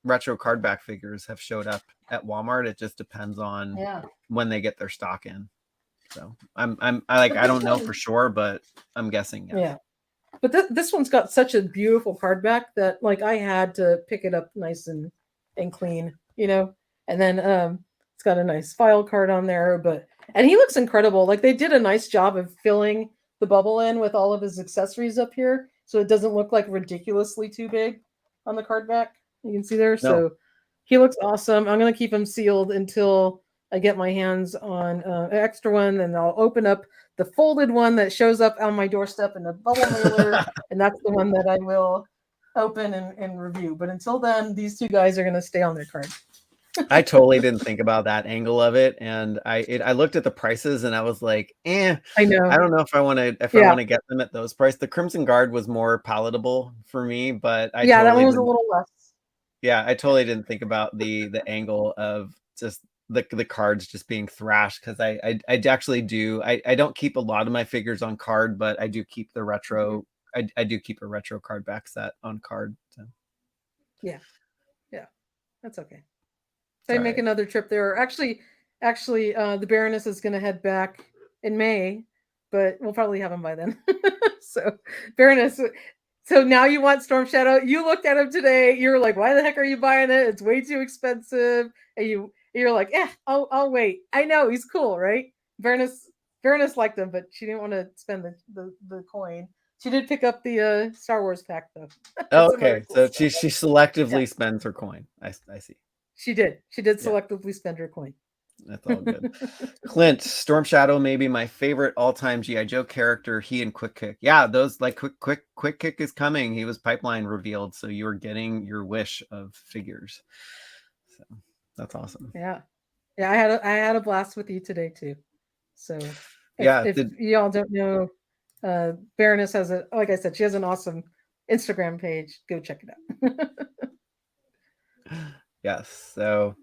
retro card back figures have showed up at Walmart. It just depends on when they get their stock in. So I don't know for sure, but I'm guessing. Yeah. But this one's got such a beautiful card back that I had to pick it up nice and clean, and then it's got a nice file card on there, and he looks incredible. They did a nice job of filling the bubble in with all of his accessories up here, so it doesn't look ridiculously too big on the card back. You can see there. No. So he looks awesome. I'm going to keep him sealed until I get my hands on an extra one, and I'll open up the folded one that shows up on my doorstep in a bubble mailer, and that's the one that I will open and review. But until then, these two guys are going to stay on their card. I totally didn't think about that angle of it, and I looked at the prices, and I was like, I know. I don't know if I want to get them at those prices. The Crimson Guard was more palatable for me, but that one was a little less. Yeah, I totally didn't think about the angle of just the cards just being thrashed, because I actually do. I don't keep a lot of my figures on card, but I do keep the retro. I do keep a retro card back set on card. So. Yeah, that's okay. If I make another trip there, actually, the Baroness is going to head back in May, but we'll probably have him by then. So, Baroness. So now you want Storm Shadow. You looked at him today. You're like, why the heck are you buying it? It's way too expensive. And you're like, I'll wait. I know he's cool, right? Baroness liked him, but she didn't want to spend the coin. She did pick up the Star Wars pack though. Oh, Some other okay. cool So stuff. she selectively Yeah. spends her coin. I see. She did. She did Yeah. selectively spend her coin. That's all good. Clint, Storm Shadow may be my favorite all-time GI Joe character. He and Quick Kick. Yeah, those like Quick Kick is coming. He was pipeline revealed, so you're getting your wish of figures. So that's awesome. Yeah. Yeah, I had a blast with you today too. So if y'all don't know, Baroness has like I said, she has an awesome Instagram page. Go check it out. Yes, so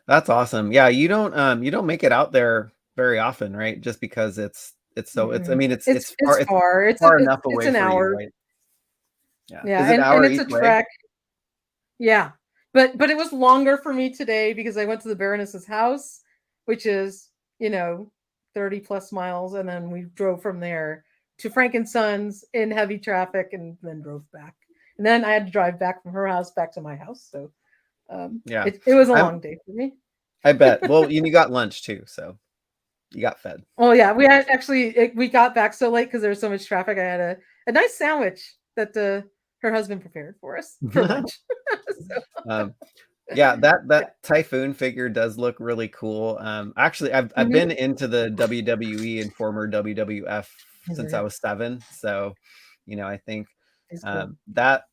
that's awesome. Yeah, you don't make it out there very often, right? Just because it's so I mean it's far. far enough It's away an for hour. you, right? Yeah. Yeah, Is it an hour and it's a each way? trek. Yeah. But it was longer for me today because I went to the Baroness's house, which is, 30 plus miles, and then we drove from there to Frank and Sons in heavy traffic and then drove back. And then I had to drive back from her house back to my house. So yeah, it was a long day for me. I bet. Well, you got lunch too, so you got fed. Oh yeah, we had we got back so late because there was so much traffic. I had a nice sandwich that her husband prepared for us for lunch. Yeah, that Typhoon figure does look really cool. Actually, I've been into the WWE and former WWF since I was 7, so I think that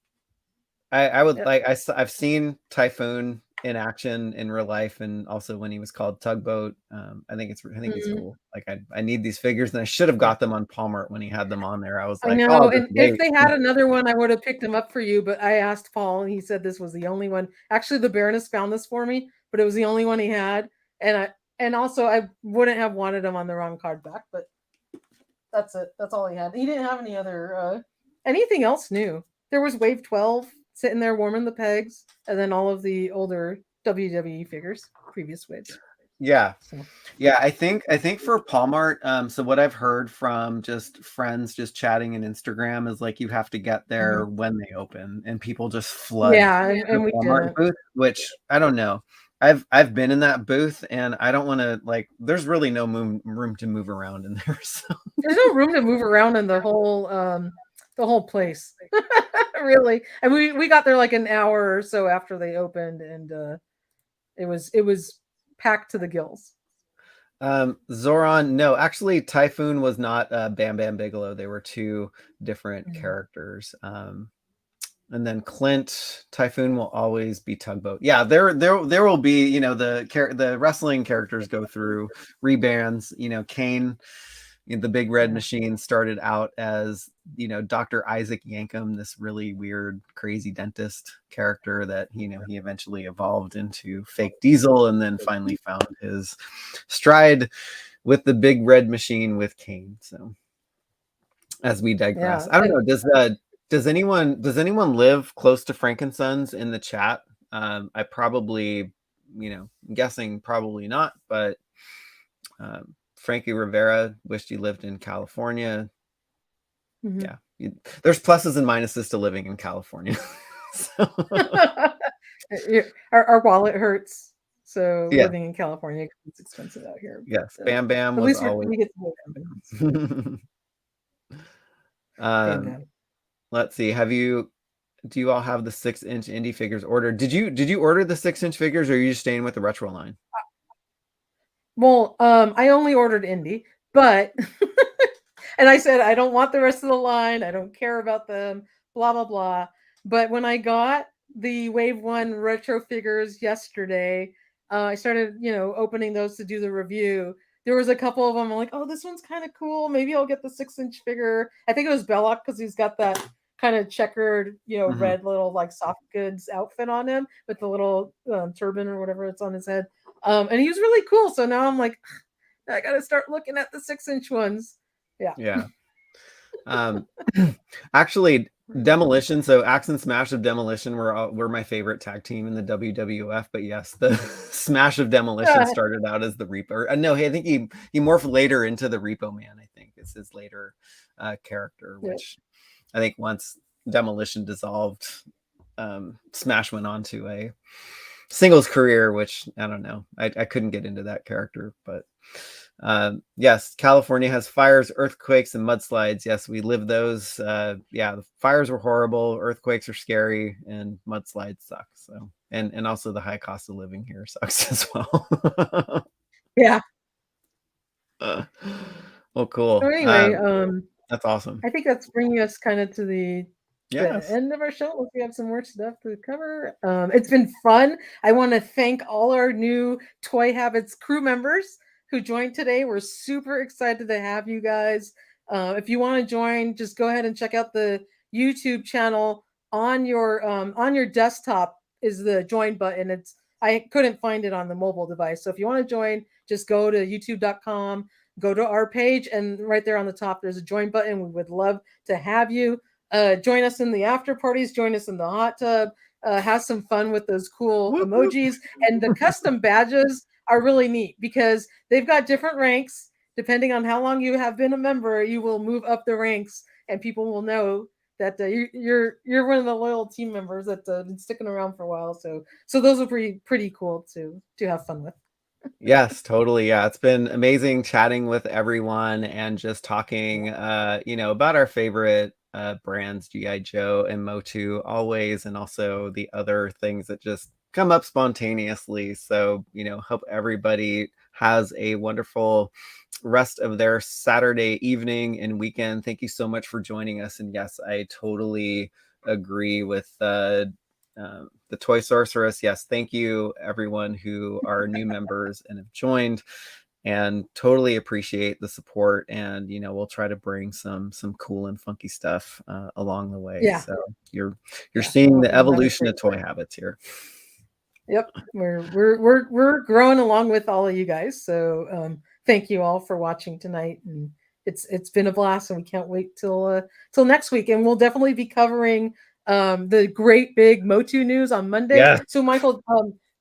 I would like I've seen Typhoon in action in real life, and also when he was called Tugboat. I think he's cool. Like I need these figures, and I should have got them on Palmart when he had them on there. I was like, I know, oh, and if they had another one, I would have picked them up for you. But I asked Paul, and he said this was the only one. Actually, the Baroness found this for me, but it was the only one he had, and also I wouldn't have wanted him on the wrong card back. But that's it. That's all he had. He didn't have any other anything else new. There was Wave 12 sitting there warming the pegs, and then all of the older WWE figures, previous waves. Yeah. Yeah, I think for Palmart, so what I've heard from just friends just chatting in Instagram is like you have to get there when they open, and people just flood and we Walmart booth, which I don't know. I've been in that booth, and I don't want to there's really no room to move around in there. So there's no room to move around in the whole place. Really. And we got there like an hour or so after they opened, and it was packed to the gills. Zoran, no, actually Typhoon was not Bam Bam Bigelow. They were two different characters. And then Clint, Typhoon will always be Tugboat. Yeah, there will be, the wrestling characters go through rebrands. Kane, the Big Red Machine, started out as Dr. Isaac Yankem, this really weird, crazy dentist character that he eventually evolved into Fake Diesel, and then finally found his stride with the Big Red Machine with Kane. So, as we digress, I don't know. Does anyone live close to Frank and Sons in the chat? I probably, I'm guessing probably not, but Frankie Rivera wished he lived in California. Yeah, there's pluses and minuses to living in California. Our wallet hurts, so living in California, it's expensive out here. Yes, Bam Bam was always. We get to go Bam Bam. Let's see. Do you all have the 6-inch indie figures ordered? Did you order the 6-inch figures, or are you just staying with the retro line? Well, I only ordered indie, but and I said I don't want the rest of the line. I don't care about them. Blah blah blah. But when I got the Wave 1 retro figures yesterday, I started opening those to do the review. There was a couple of them. I'm like, oh, this one's kind of cool. Maybe I'll get the 6-inch figure. I think it was Belloc because he's got that kind of checkered, red little soft goods outfit on him with the little turban or whatever it's on his head. And he was really cool. So now I'm like, I got to start looking at the 6-inch ones. Yeah. Actually, Demolition. So Axe and Smash of Demolition were my favorite tag team in the WWF. But yes, the Smash of Demolition started out as the Reaper. No, I think he morphed later into the Repo Man. I think is his later character, which I think once Demolition dissolved, Smash went on to a singles career, which I don't know. I couldn't get into that character, but Yes, California has fires, earthquakes, and mudslides. Yes, we live those. Yeah, the fires were horrible, earthquakes are scary, and mudslides suck. So, and also the high cost of living here sucks as well. Yeah. Well, cool. So anyway, That's awesome. I think that's bringing us kind of to the Yes. end of our show. Let's, we have some more stuff to cover. It's been fun. I want to thank all our new Toy Habits crew members who joined today. We're super excited to have you guys. If you want to join, just go ahead and check out the YouTube channel on your desktop is the join button. It's I couldn't find it on the mobile device. So if you want to join, just go to youtube.com, go to our page, and right there on the top, there's a join button. We would love to have you. Join us in the after parties, join us in the hot tub, have some fun with those cool emojis. And the custom badges are really neat because they've got different ranks. Depending on how long you have been a member, you will move up the ranks and people will know that you're one of the loyal team members that's been sticking around for a while. So those are pretty cool to have fun with. Yes, totally. Yeah, it's been amazing chatting with everyone and just talking, about our favorite brands, G.I. Joe and Motu, always, and also the other things that just come up spontaneously. So, hope everybody has a wonderful rest of their Saturday evening and weekend. Thank you so much for joining us. And yes, I totally agree with the Toy Sorceress. Yes, thank you everyone who are new members and have joined, and totally appreciate the support. And we'll try to bring some cool and funky stuff along the way. Yeah. So you're seeing the evolution of Toy Habits here. Yep, we're growing along with all of you guys. So thank you all for watching tonight, and it's been a blast, and we can't wait till next week. And we'll definitely be covering the great big Motu news on Monday. Yeah. So Michael,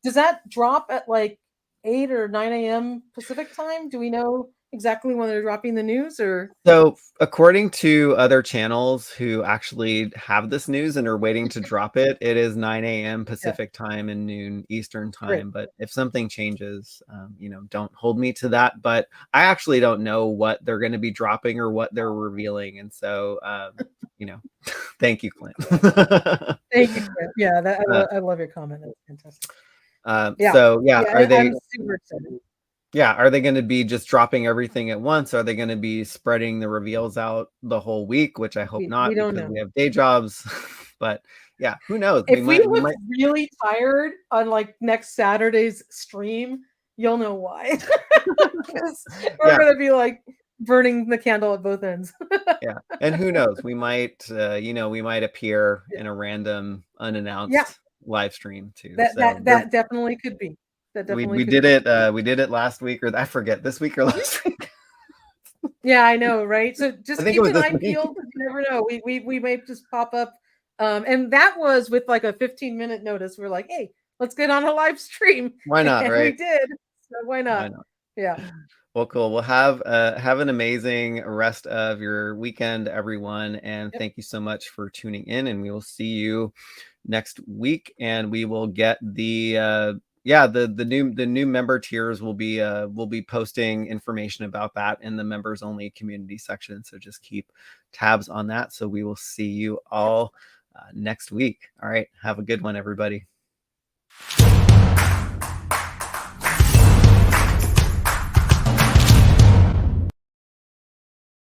does that drop at like 8 or 9 a.m. Pacific time? Do we know exactly when they're dropping the news? Or so according to other channels who actually have this news and are waiting to drop it, it is 9 a.m. Pacific time and noon Eastern time. Great. But if something changes, don't hold me to that. But I actually don't know what they're going to be dropping or what they're revealing. And so, thank you, Clint. Thank you, Clint. Yeah, I love your comment. That's fantastic. Are they? I'm super excited. Yeah, are they going to be just dropping everything at once? Are they going to be spreading the reveals out the whole week? Which I hope not, because we have day jobs. But yeah, who knows? If we look really tired on like next Saturday's stream, you'll know why. Because we're going to be like burning the candle at both ends. Yeah, and who knows? We might, we might appear in a random, unannounced live stream too. That definitely could be. We did it. We did it last week, or I forget, this week or last week. Yeah, I know, right? So just keep an eye peeled. You never know. We may just pop up. And that was with like a 15-minute notice. We're like, hey, let's get on a live stream. Why not? And right? We did. So why not? Yeah. Well, cool. We'll have an amazing rest of your weekend, everyone. And thank you so much for tuning in. And we will see you next week. And we will get the new member tiers. Will be posting information about that in the members only community section. So just keep tabs on that. So we will see you all next week. All right. Have a good one, everybody.